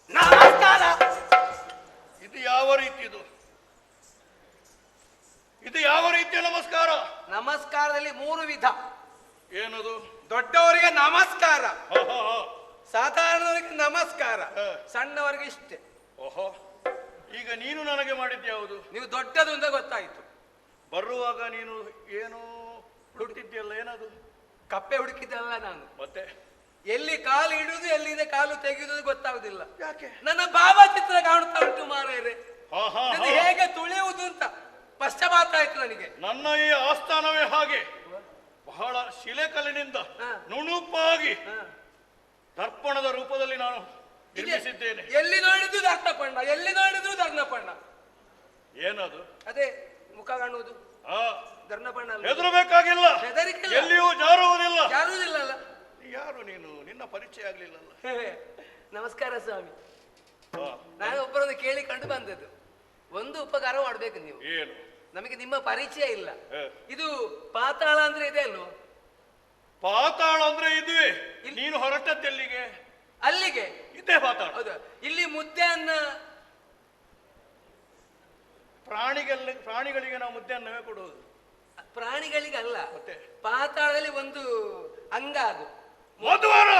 ನಮಸ್ಕಾರ. ಇದು ಯಾವ ರೀತಿದು? ಇದು ಯಾವ ರೀತಿಯ ನಮಸ್ಕಾರ? ನಮಸ್ಕಾರದಲ್ಲಿ 3 ವಿಧ. ಏನದು? ದೊಡ್ಡವರಿಗೆ ನಮಸ್ಕಾರ, ಹ, ಹ, ಹ. ಸಾಧಾರಣವರಿಗೆ ನಮಸ್ಕಾರ, ಹ. ಸಣ್ಣವರಿಗೆ ಇಷ್ಟೇ. ಓಹೋ, ಈಗ ನೀನು ನನಗೆ ಮಾಡಿದ್ಯಾವುದು? ನೀವು ದೊಡ್ಡದು ಅಂತ ಗೊತ್ತಾಯ್ತು. ಬರುವಾಗ ನೀನು ಏನು ಹುಡುಕಿದ್ಯಲ್ಲ, ಏನದು? ಕಪ್ಪೆ ಹುಡುಕಿದ್ದಲ್ಲ ನಾನು. ಮತ್ತೆ ಎಲ್ಲಿ ಕಾಲು ಇಡುವುದು, ಎಲ್ಲಿಂದ ಕಾಲು ತೆಗೆಯುವುದು ಗೊತ್ತಾಗುದಿಲ್ಲ. ಯಾಕೆ? ನನ್ನ ಭಾವಚಿತ್ರ ಕಾಣುತ್ತಾ ಉಂಟು ಮಾರೇರೆ. ಹಾ, ಹಾ, ಇದು ಹಾ. ಹೇಗೆ ತುಳಿಯುವುದು ಅಂತ ಪಶ್ಚಾತ್ತಾಪ ಆಯ್ತು ನನಗೆ. ನನ್ನ ಈ ಆಸ್ಥಾನವೇ ಹಾಗೆ. ಬಹಳ ಶಿಲೆಕಲ್ಲಿನಿಂದ ಹ. ನುಣುಪಾಗಿ ಹ. ದರ್ಪಣದ ರೂಪದಲ್ಲಿ ನಾನು ನಿರ್ಮಿಸಿದ್ದೇನೆ. ಎಲ್ಲಿ ನೋಡಿದ್ರು ಧರ್ಮಪಣ್ಣ, ಎಲ್ಲಿ ನೋಡಿದ್ರು ಧರ್ಮಪಣ್ಣ. ಏನದು? ಅದೇ ಮುಖ ಕಾಣುವುದು ಆ, ಧರ್ಮಪಣ್ಣ ಅಲ್ಲ. ಹೆದರಬೇಕಾಗಿಲ್ಲ, ಹೆದರಿಕೆ ಇಲ್ಲ. ಎಲ್ಲಿಯೂ ಜಾರುವುದಿಲ್ಲ. ಯಾರುವುದಿಲ್ಲಲ್ಲ. ಯಾರು ನೀನು? ನಿನ್ನ ಪರಿಚಯ ಆಗ್ಲಿಲ್ಲಲ್ಲ. ನಮಸ್ಕಾರ ಸ್ವಾಮಿ. ಆ, ನಾನು ಒಬ್ಬರನ್ನು ಕೇಳಿಕೊಂಡು ಬಂದದ್ದು. ಒಂದು ಉಪಕಾರ ಮಾಡ್ಬೇಕು ನೀವು. ಏನು? ನಮಗೆ ನಿಮ್ಮ ಪರಿಚಯ ಇಲ್ಲ. ಹ. ಇದು ಪಾತಾಳ ಅಂದ್ರೆ ಇದೆ ಅಲ್ವ? ಪಾತಾಳ ಅಂದ್ರೆ ಇದುವೆ. ನೀನು ಹೊರಟದ್ದೆಲ್ಲಿಗೆ? ಅಲ್ಲಿಗೆ ಇದೇ ಪಾತಾಳ. ಹೌದಾ? ಇಲ್ಲಿ ಮುದ್ದೆ ಅನ್ನ ಪ್ರಾಣಿಗಳಿಗೆ ನಾವು ಮುದ್ದೆ ಅನ್ನವೇ ಕೊಡುವುದು. ಪ್ರಾಣಿಗಳಿಗೆ ಅಲ್ಲ, ಮತ್ತೆ? ಪಾತಾಳದಲ್ಲಿ ಒಂದು ಅಂಗ ಅದು. ಮಧುವನ.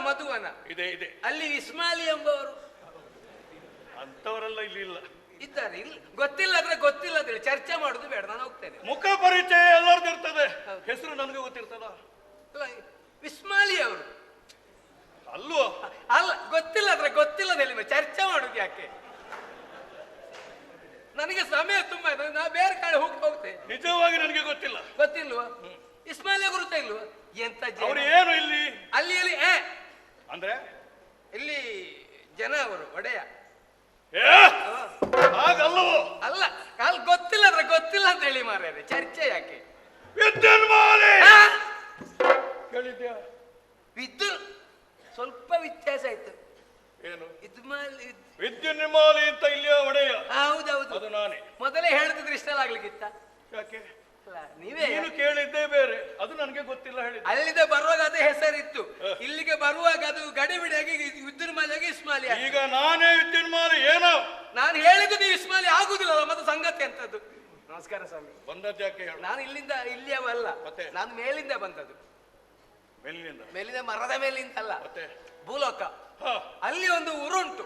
ಮಧುವನ ಇದೆ ಇದೆ. ಅಲ್ಲಿ ಇಸ್ಮಾಲಿ ಎಂಬವರು ಅಂತವರೆಲ್ಲ ಇಲ್ಲಿ ಇಲ್ಲ. ಇದ್ದಾರೆ. ಇಲ್ಲಿ ಗೊತ್ತಿಲ್ಲ ಅಂದ್ರೆ ಗೊತ್ತಿಲ್ಲ ಅಂತ ಹೇಳಿ ಚರ್ಚೆ ಮಾಡುದು ಬೇಡ, ನಾನು ಹೋಗ್ತೇನೆ. ಮುಖ ಪರಿಚಯ ಎಲ್ಲರದ್ದು ಇರ್ತದೆ, ಹೌದು. ಹೆಸರು ನನಗೆ ಗೊತ್ತಿರ್ತದ? ಇಸ್ಮಾಲಿ ಅವರು ಅಲ್ವೋ? ಅಲ್ಲ, ಗೊತ್ತಿಲ್ಲ ಅಂದ್ರೆ ಗೊತ್ತಿಲ್ಲ ಅಂತ ಹೇಳಿ ಚರ್ಚೆ ಮಾಡುದು ಯಾಕೆ? ನನಗೆ ಸಮಯ ತುಂಬಾ ಇದೆ, ನಾ ಬೇರೆ ಕಡೆ ಹೋಗ್ತೇನೆ. ನಿಜವಾಗಿ ನನಗೆ ಗೊತ್ತಿಲ್ಲ. ಗೊತ್ತಿಲ್ವಾ? ಇಸ್ಮಾಲಿ ಗುರುತ ಇಲ್ವಾ? ಎಂತ ಅವರು ಏನು ಇಲ್ಲಿ? ಅಲ್ಲಿ ಅಂದ್ರೆ ಇಲ್ಲಿ ಜನ ಅವರು ಒಡೆಯ. ಏ, ಹಾಗಲ್ಲವೋ? ಅಲ್ಲ, ಅಲ್ಲಿ ಗೊತ್ತಿಲ್ಲ ಅಂದ್ರೆ ಗೊತ್ತಿಲ್ಲ ಅಂತ ಹೇಳಿ ಮಾರ್ರೆ, ಚರ್ಚೆ ಯಾಕೆ? ವಿದ್ಯುನ್ಮಾಲೆ ಕೇಳಿದ್ಯಾ? ವಿದ್ಯುತ್ ಸ್ವಲ್ಪ ವ್ಯತ್ಯಾಸ ಆಯ್ತು. ಏನು? ವಿದ್ಯುನ್ಮಾಲಿ ಅಂತ ಇಲ್ಲಿಯ ಒಡೆಯ? ಹೌದೌದು, ಅದು ನಾನೇ. ಮೊದಲೇ ಹೇಳಿದ್ರೆ ಇಷ್ಟಲಾಗ್ಲಿಕ್ಕಿತ್ತ? ಯಾಕೆ? ಅಲ್ಲ, ನೀವೇ ನೀನು ಕೇಳಿದ್ದೇ ಬೇರೆ, ಅದು ನನಗೆ ಗೊತ್ತಿಲ್ಲ ಹೇಳಿದ್ದೆ. ಅಲ್ಲಿಂದ ಬರುವಾಗ ಅದೇ ಹೆಸರಿತ್ತು, ಇಲ್ಲಿಗೆ ಬರುವಾಗ ಅದು ಗಡಿಬಿಡಿಯಾಗಿ ವಿದ್ಯುನ್ಮಾಲಿಯಾಗಿ ಇಸ್ಮಾಲಿ. ಈಗ ನಾನೇ ವಿದ್ಯುನ್ಮಾಲೆ ಏನೋ? ನಾನು ಹೇಳಿದ್ದು ನೀವು ಇಸ್ಮಾಲಿ ಆಗುದಿಲ್ಲ, ಮತ್ತೆ ಸಂಗತಿ ಅಂತದ್ದು. ನಮಸ್ಕಾರ ಸ್ವಾಮಿ. ಬಂದದ್ದು ಯಾಕೆ ಹೇಳು? ನಾನು ಇಲ್ಲಿಯವಲ್ಲ, ಮತ್ತೆ? ನಾನು ಮೇಲಿಂದ ಬಂದದ್ದು. ಮೇಲಿಂದ ಮರದ ಮೇಲಿಂದಲ್ಲ, ಮತ್ತೆ ಭೂಲೋಕ. ಹ. ಅಲ್ಲಿ ಒಂದು ಊರುಂಟು.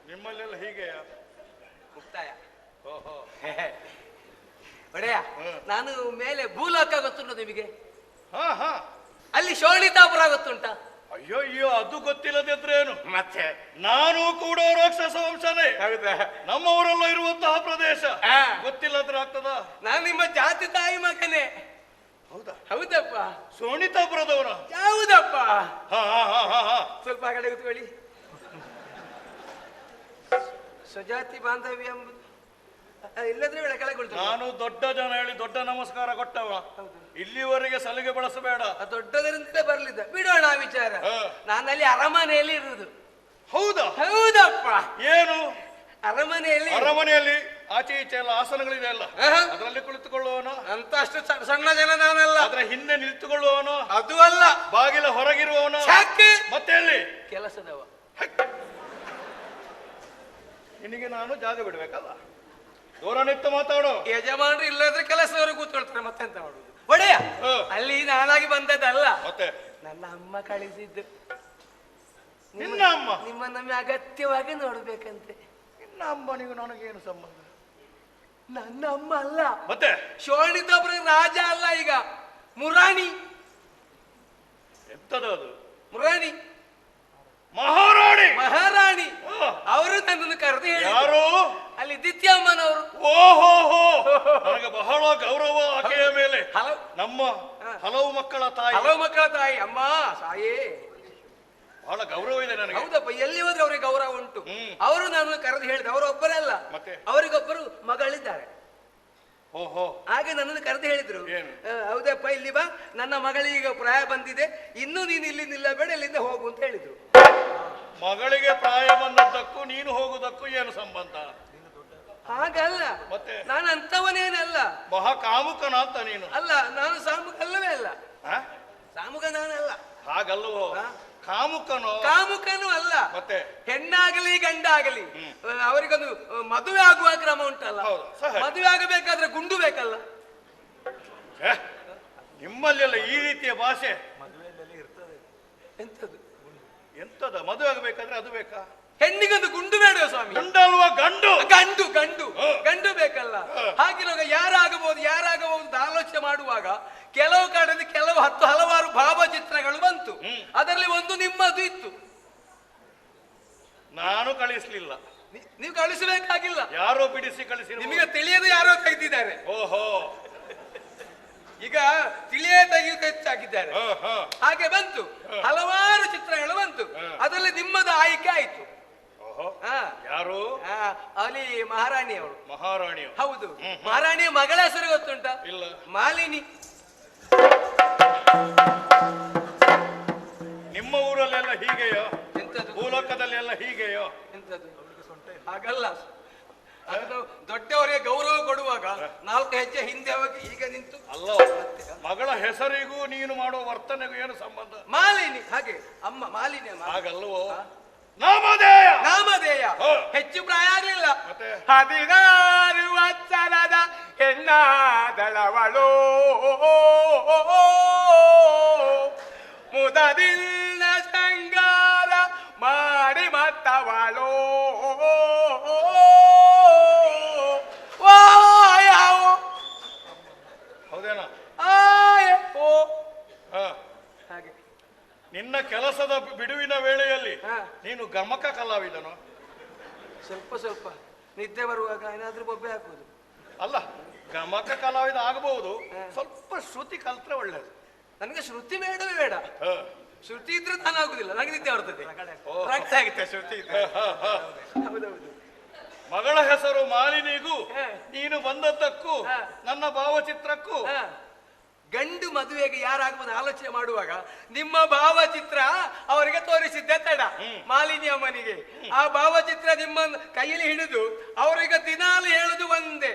ನಿಮ್ಮಲ್ಲೆಲ್ಲ ಹೀಗೆಯಾ? ಮುಕ್ತಾಯ. ಓಹೋ. ಒಡೆಯ, ನಾನು ಮೇಲೆ ಭೂಲೋಕ ಗೊತ್ತುಂಟು ನಿಮಗೆ? ಹಾ ಹಾ. ಅಲ್ಲಿ ಶೋಣಿತಾಪುರ ಗೊತ್ತುಂಟಾ? ಅಯ್ಯೋ ಅಯ್ಯೋ, ಅದು ಗೊತ್ತಿಲ್ಲದಿದ್ರೇನು? ಮತ್ತೆ ನಾನು ಕೂಡ ರಾಕ್ಷಸ ವಂಶನೇ. ಹೌದಾ? ನಮ್ಮವರೆಲ್ಲ ಇರುವಂತಹ ಪ್ರದೇಶ ಗೊತ್ತಿಲ್ಲದ್ರೆ ಆಗ್ತದ? ನಾನು ನಿಮ್ಮ ಜಾತಿ ತಾಯಿ ಮಗನೇ. ಹೌದಾ? ಹೌದಪ್ಪ. ಶೋಣಿತಾಪುರದವನ? ಯಾವುದಪ್ಪ? ಹಾ ಹಾ ಹಾ ಹಾ ಹಾ. ಸ್ವಲ್ಪ ಆ ಕಡೆ ಕೂತ್ಕೊಳ್ಳಿ. ಸ್ವಜಾತಿ ಬಾಂಧವ್ಯ ಎಂಬುದು ಇಲ್ಲದ್ರೆ ಒಳ್ಳೆ ಕೆಳಗೆ ಕುಳಿತು. ನಾನು ದೊಡ್ಡ ಜನ ಹೇಳಿ ದೊಡ್ಡ ನಮಸ್ಕಾರ ಕೊಟ್ಟವ. ಇಲ್ಲಿವರೆಗೆ ಸಲಿಗೆ ಬಳಸಬೇಡ. ದೊಡ್ಡದರಿಂದಲೇ ಬರ್ಲಿದ್ದ, ಬಿಡೋಣ ಆ ವಿಚಾರ. ನಾನಲ್ಲಿ ಅರಮನೆಯಲ್ಲಿ ಇರುವುದು. ಹೌದಾ? ಹೌದಪ್ಪ. ಏನು ಅರಮನೆಯಲ್ಲಿ? ಅರಮನೆಯಲ್ಲಿ ಆಚೆ ಈಚೆ ಎಲ್ಲ ಆಸನಗಳಿದೆ ಅಲ್ಲ, ಅದರಲ್ಲಿ ಕುಳಿತುಕೊಳ್ಳುವನು ಅಂತ ಅಷ್ಟು ಸಣ್ಣ ಜನ ನಾನಲ್ಲ. ಅದರ ಹಿಂದೆ ನಿಂತುಕೊಳ್ಳುವವನು ಅದು ಅಲ್ಲ. ಬಾಗಿಲ ಹೊರಗಿರುವವನು ಮತ್ತೆ ಎಲ್ಲಿ? ಕೆಲಸದವ. ನಿನಗೆ ನಾನು ಜಾಗ ಬಿಡ್ಬೇಕಲ್ಲ, ದೂರ ನಿಂತು ಮಾತಾಡು. ಯಜಮಾನ್ರು ಇಲ್ಲದ್ರೆ ಕೆಲಸದವರು ಕೂತ್ಕೊಳ್ತಾರೆ, ಮತ್ತೆಂತ ಮಾಡುದು? ಒಡೆಯ, ಅಲ್ಲಿ ನಾನಾಗಿ ಬಂದದ್ದಲ್ಲ, ಮತ್ತೆ ನನ್ನ ಅಮ್ಮ ಕಳಿಸಿದ್ದು. ನಿನ್ನ ಅಮ್ಮ? ನಿಮ್ಮನ್ನೊಮ್ಮೆ ಅಗತ್ಯವಾಗಿ ನೋಡ್ಬೇಕಂತೆ. ನಿನ್ನ ಅಮ್ಮನಿಗೂ ನನಗೇನು ಸಂಬಂಧ? ನನ್ನ ಅಮ್ಮ ಅಲ್ಲ, ಮತ್ತೆ ಶೋಣಿತೊಬ್ಬರ ರಾಜ ಅಲ್ಲ, ಈಗ ಮುರಾಣಿ. ಎಂತದ ಅದು? ಮುರಾಣಿ ಮಹಾರಾಣಿ. ಮಹಾರಾಣಿ ಅವರು ನನ್ನನ್ನು ಕರೆದು ಹೇಳಿ. ಯಾರು? ಅಲ್ಲಿ ದಿತ್ಯಮ್ಮನವರು. ಓಹೋ, ನನಗೆ ಬಹಳ ಗೌರವ ಆಕೆಯ ಮೇಲೆ. ನಮ್ಮ ಹಲವು ಮಕ್ಕಳ ತಾಯಿ. ಹಲವು ಮಕ್ಕಳ ತಾಯಿ ಅಮ್ಮ ಸಾಯೇ. ಬಹಳ ಗೌರವ ಇದೆ ನನಗೆ. ಹೌದಪ್ಪ, ಎಲ್ಲಿ ಹೋದ್ರೆ ಅವರಿಗೆ ಗೌರವ ಉಂಟು. ಅವರು ನನ್ನನ್ನು ಕರೆದು ಹೇಳಿದ. ಅವರು ಒಬ್ಬರೇ ಅಲ್ಲ, ಮತ್ತೆ ಅವರಿಗೊಬ್ಬರು ಮಗಳಿದ್ದಾರೆ. ಓಹೋ. ಹಾಗೆ ನನ್ನನ್ನು ಕರೆದು ಹೇಳಿದ್ರು, ಹೌದಪ್ಪ ಇಲ್ಲಿ ಬಾ, ನನ್ನ ಮಗಳಿಗೆ ಪ್ರಾಯ ಬಂದಿದೆ, ಇನ್ನೂ ನೀನು ಇಲ್ಲಿ ನಿಲ್ಲಬೇಡ, ಇಲ್ಲಿಂದ ಹೋಗು ಅಂತ ಹೇಳಿದ್ರು. ಮಗಳಿಗೆ ಪ್ರಾಯ ಬಂದದ್ದಕ್ಕೂ ನೀನು ಹೋಗುದಕ್ಕೂ ಏನು ಸಂಬಂಧ? ಹಾಗಲ್ಲ, ಮತ್ತೆ ನಾನು ಅಂತವನೇನಲ್ಲ. ಮಹಾ ಕಾಮುಕನ ಅಂತ ನೀನು? ಅಲ್ಲ, ನಾನು ಸಾಮುಕ ಅಲ್ಲವೇ ಅಲ್ಲ. ಸಾಮುಕ ನಾನಲ್ಲ. ಹಾಗಲ್ವೋ? ಕಾಮುಕನು? ಕಾಮುಕನು ಅಲ್ಲ. ಮತ್ತೆ ಹೆಣ್ಣಾಗಲಿ ಗಂಡಾಗಲಿ ಅವರಿಗೊಂದು ಮದುವೆ ಆಗುವ ಕ್ರಮ ಉಂಟಲ್ಲ. ಮದುವೆ ಆಗಬೇಕಾದ್ರೆ ಗುಂಡು ಬೇಕಲ್ಲ. ನಿಮ್ಮಲ್ಲೆಲ್ಲ ಈ ರೀತಿಯ ಭಾಷೆ? ಎಂತದು? ಎಂತದ? ಮದುವೆ ಆಗಬೇಕಾದ್ರೆ ಅದು ಬೇಕಾ? ಹೆಣ್ಣಿಗೊಂದು ಗುಂಡು ಬೇಡ ಸ್ವಾಮಿ. ಗಂಡಲ್ವಾ? ಗಂಡು ಗಂಡು ಗಂಡು ಗಂಡು ಬೇಕಲ್ಲ. ಹಾಗಿರುವಾಗ ಯಾರಾಗಬಹುದು ಅಂತ ಆಲೋಚನೆ ಮಾಡುವಾಗ ಕೆಲವು ಕಡೆಯಲ್ಲಿ ಕೆಲವು ಹಲವಾರು ಭಾವಚಿತ್ರಗಳು ಬಂತು. ಅದರಲ್ಲಿ ಒಂದು ನಿಮ್ಮದು ಇತ್ತು. ನಾನು ಕಳಿಸ್ಲಿಲ್ಲ. ನೀವು ಕಳಿಸಬೇಕಾಗಿಲ್ಲ, ಯಾರೋ ಬಿಡಿಸಿ ಕಳಿಸಿ. ನಿಮಗೆ ತಿಳಿಯದೆ ಯಾರೋ ತೆಗೆದಿದ್ದಾರೆ. ಓಹೋ. ಈಗ ತಿಳಿಯೇ ತೆಗೆಯುವುದು ಹೆಚ್ಚಾಗಿದ್ದಾರೆ. ಹಾಗೆ ಬಂತು, ಹಲವಾರು ಚಿತ್ರಗಳು ಬಂತು. ಅದರಲ್ಲಿ ನಿಮ್ಮದು ಆಯ್ಕೆ ಆಯ್ತು. ಯಾರು? ಅಲ್ಲಿ ಮಹಾರಾಣಿ ಅವರು. ಮಹಾರಾಣಿ? ಹೌದು. ಮಹಾರಾಣಿಯ ಮಗಳ ಹೆಸರು ಗೊತ್ತುಂಟ? ಇಲ್ಲ. ಮಾಲಿನಿ. ನಿಮ್ಮ ಊರಲ್ಲೆಲ್ಲ ಹೀಗೆಯೋ? ಎಂತದು? ಭೂಲೋಕದಲ್ಲೆಲ್ಲ ಹೀಗೆಯೋ? ಎಂತದು? ಹಾಗಲ್ಲ, ಅದು ದೊಡ್ಡವರಿಗೆ ಗೌರವ ಕೊಡುವಾಗ 4 ಹೆಜ್ಜೆ ಹಿಂದೆ ಹೋಗಿ ಈಗ ನಿಂತು. ಅಲ್ಲ, ಮಗಳ ಹೆಸರಿಗೂ ನೀನು ಮಾಡುವ ವರ್ತನೆಗೂ ಏನು ಸಂಬಂಧ? ಮಾಲಿನಿ. ಹಾಗೆ ಅಮ್ಮ ಮಾಲಿನಿ. ಹಾಗಲ್ವೋ? ನಾಮಧೇಯ. ನಾಮಧೇಯ. ಹೆಚ್ಚು ಪ್ರಾಯ ಆಗ್ಲಿಲ್ಲ, 16 ವರ್ಷದ ಹೆಣ್ಣಾದಳವಳು ಮುದದಿಲ್ಲ ಶೃಂಗಾರ ಮಾಡಿ ಮತ್ತವಳು ಹೌದೇನಾ? ಹಾಗೆ ನಿನ್ನ ಕೆಲಸದ ಬಿಡುವಿನ ವೇಳೆಯಲ್ಲಿ ನೀನು ಗಮಕ ಕಲಾವಿದನು? ಸ್ವಲ್ಪ ನಿದ್ದೆ ಬರುವಾಗ ಏನಾದ್ರೂ ಬೊಬ್ಬೆ ಹಾಕುವುದು. ಅಲ್ಲ, ಗಮಕ ಕಲಾವಿದ ಆಗಬಹುದು, ಸ್ವಲ್ಪ ಶ್ರುತಿ ಕಲ್ತ್ರೆ ಒಳ್ಳೇದು. ನನಗೆ ಶ್ರುತಿ ಬೇಡವೇ ಬೇಡ. ಶ್ರುತಿ ಇದ್ರೆ ತಾನಾಗುದಿಲ್ಲ, ನನಗೆ ನಿದ್ದೆ ಬರ್ತದೆ. ರಕ್ತ ಆಗುತ್ತೆ ಶ್ರುತಿ ಇದ್ರೆ. ಹೌದೌದು. ಮಗಳ ಹೆಸರು ಮಾಲಿನಿಗೂ ನೀನು ಬಂದದ್ದಕ್ಕೂ ನನ್ನ ಭಾವಚಿತ್ರಕ್ಕೂ ಗಂಡು ಮದುವೆಗೆ ಯಾರಾಗುವುದು ಆಲೋಚನೆ ಮಾಡುವಾಗ ನಿಮ್ಮ ಭಾವಚಿತ್ರ ಅವರಿಗೆ ತೋರಿಸಿದ್ದೆ ತಡ. ಮಾಲಿನಿ ಅಮ್ಮನಿಗೆ ಆ ಭಾವಚಿತ್ರ ನಿಮ್ಮ ಕೈಯಲ್ಲಿ ಹಿಡಿದು ಅವರಿಗೆ ದಿನಾಲು ಹೇಳುದು ಒಂದೇ.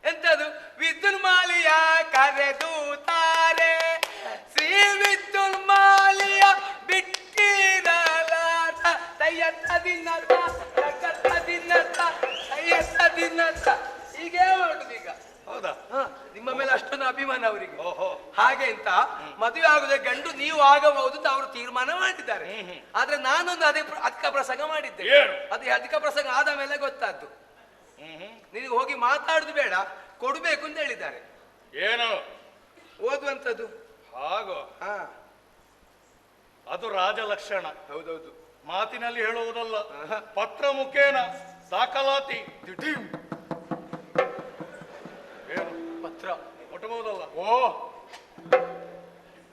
ಎಂತದು? ವಿದ್ಯುನ್ಮಾಲಿಯ ಕರೆದು ತಾರೆ, ಶ್ರೀ ವಿದ್ಯುನ್ಮಾಲಿಯ ಬಿಟ್ಟಿರಲಾರ ತಯ್ಯತ್ತದಿನ್ನತ ಹೀಗೆ ಮಾಡುದು ಈಗ. ಹೌದಾ? ನಿಮ್ಮ ಮೇಲೆ ಅಷ್ಟೊಂದು ಅಭಿಮಾನ ಅವರಿಗೆ. ಓಹೋ. ಹಾಗೆ ಹಾಗೆ ಅಂತ ಮದುವೆ ಆಗುದ ಗಂಡು ನೀವು ಆಗಬಹುದು ಅಂತ ಅವರು ತೀರ್ಮಾನ ಮಾಡಿದ್ದಾರೆ. ಆದ್ರೆ ನಾನೊಂದು ಅಧಿಕ ಪ್ರಸಂಗ ಮಾಡಿದ್ದೆ. ಅದು ಅಧಿಕ ಪ್ರಸಂಗ ಆದ ಮೇಲೆ ಗೊತ್ತಾದ್ದು. ನಿನಗೆ ಹೋಗಿ ಮಾತಾಡುದು ಬೇಡ, ಕೊಡ್ಬೇಕು ಅಂತ ಹೇಳಿದ್ದಾರೆ. ಏನು ಓದುವಂಥದ್ದು ಹಾಗೋ? ಹಾ, ಅದು ರಾಜಲಕ್ಷಣ. ಹೌದೌದು. ಮಾತಿನಲ್ಲಿ ಹೇಳುವುದಲ್ಲ, ಪತ್ರ ಮುಖೇನ ದಾಖಲಾತಿ. ಏನು ಪತ್ರ ಮುಟ್ಟಬಹುದಲ್ಲ? ಓ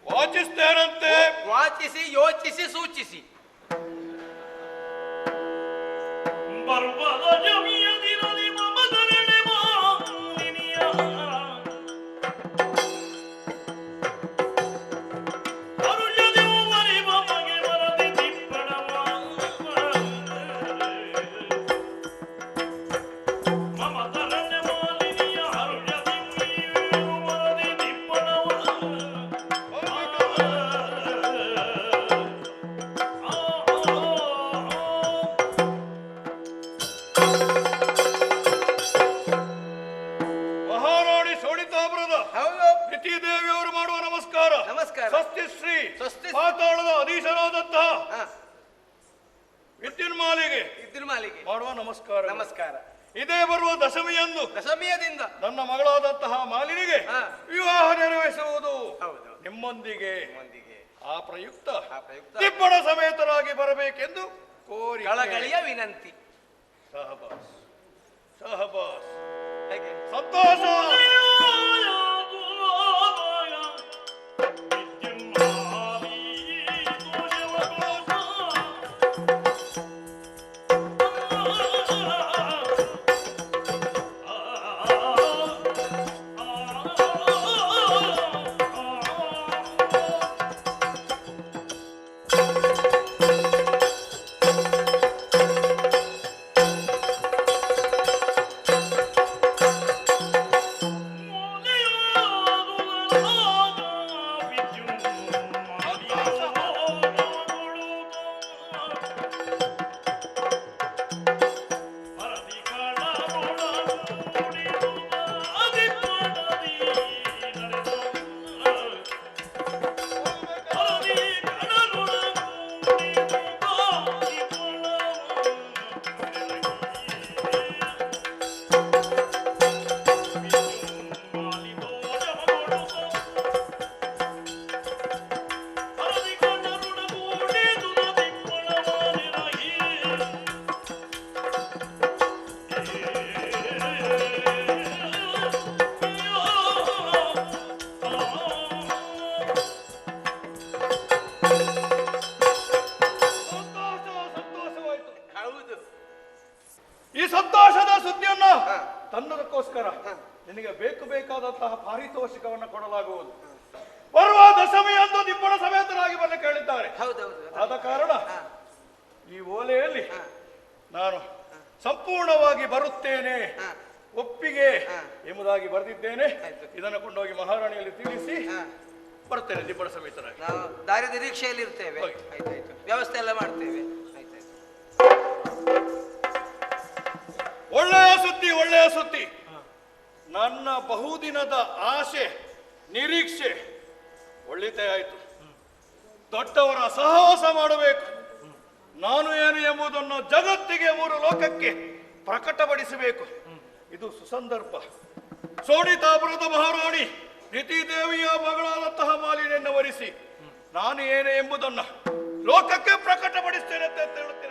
ವಾಚಿಸ್ತೇನಂತೆ. ವಾಚಿಸಿ, ಯೋಚಿಸಿ, ಸೂಚಿಸಿ. ದೇವಿಯವರು ಮಾಡುವ ನಮಸ್ಕಾರ. ನಮಸ್ಕಾರ. ಸ್ವಸ್ತಿ ಶ್ರೀ ಸ್ವಸ್ತಿ. ಪಾತಾಳದ ಅಧೀಶರಾದಂತಹ ವಿದ್ಯುನ್ಮಾಲಿಗೆ ಮಾಡುವ ನಮಸ್ಕಾರ. ನಮಸ್ಕಾರ. ಇದೇ ಬರುವ ದಶಮಿಯಂದು ದಶಮಿಯದಿಂದ ನನ್ನ ಮಗಳಾದಂತಹ ಮಾಲಿನಿಗೆ ವಿವಾಹ ನೆರವೇರಿಸುವುದು ನಿಮ್ಮೊಂದಿಗೆ. ಆ ಪ್ರಯುಕ್ತ ದಿಬ್ಬಣ ಸಮೇತರಾಗಿ ಬರಬೇಕೆಂದು ಕೋರಿ ಕಳಕಳಿಯ ವಿನಂತಿ. ಸಹಬಾಸ್ ಸಹಬಾಸ್. ಹೇಗೆ ಸಂತೋಷ. ಈ ಸಂತೋಷದ ಸುದ್ದಿಯನ್ನು ತನ್ನದಕ್ಕೋಸ್ಕರ ನಿನಗೆ ಬೇಕಾದಂತಹ ಪಾರಿತೋಷಿಕವನ್ನು ಕೊಡಲಾಗುವುದು. ಬರುವ ದಶಮಿಯಂದು ದಿಬ್ಬಣ ಸಮೇತರಾಗಿ ಬರಲಿಕ್ಕೆ ಹೇಳಿದ್ದಾರೆ. ಆದ ಕಾರಣ ಈ ಓಲೆಯಲ್ಲಿ ನಾನು ಸಂಪೂರ್ಣವಾಗಿ ಬರುತ್ತೇನೆ, ಒಪ್ಪಿಗೆ ಎಂಬುದಾಗಿ ಬರೆದಿದ್ದೇನೆ. ಇದನ್ನು ಕೊಂಡೋಗಿ ಮಹಾರಾಣಿಯಲ್ಲಿ ತಿಳಿಸಿ ಬರ್ತೇನೆ ದಿಬ್ಬಣ ಸಮೇತರಾಗಿ. ನಾವು ದಾರಿ ನಿರೀಕ್ಷೆಯಲ್ಲಿ ಇರ್ತೇವೆ. ಆಯ್ತಾಯ್ತು, ವ್ಯವಸ್ಥೆ ಎಲ್ಲ ಮಾಡ್ತೇವೆ. ಒಳ್ಳೆಯ ಸುದ್ದಿ, ಒಳ್ಳೆಯ ಸುದ್ದಿ. ನನ್ನ ಬಹುದಿನದ ಆಸೆ ನಿರೀಕ್ಷೆ ಒಳ್ಳಿತೆ ಆಯಿತು. ದೊಡ್ಡವರ ಸಹವಾಸ ಮಾಡಬೇಕು, ನಾನು ಏನು ಎಂಬುದನ್ನು ಜಗತ್ತಿಗೆ, ಮೂರು ಲೋಕಕ್ಕೆ ಪ್ರಕಟಪಡಿಸಬೇಕು. ಇದು ಸುಸಂದರ್ಭ. ಸೋಣಿತಾಪುರದ ಮಹಾರಾಣಿ ನಿತಿದೇವಿಯ ಮಗಳಾದಂತಹ ಮಾಲಿನಿಯನ್ನು ವರಿಸಿ ನಾನು ಏನು ಎಂಬುದನ್ನು ಲೋಕಕ್ಕೆ ಪ್ರಕಟಪಡಿಸ್ತೇನೆ ಅಂತ ಹೇಳುತ್ತೇನೆ.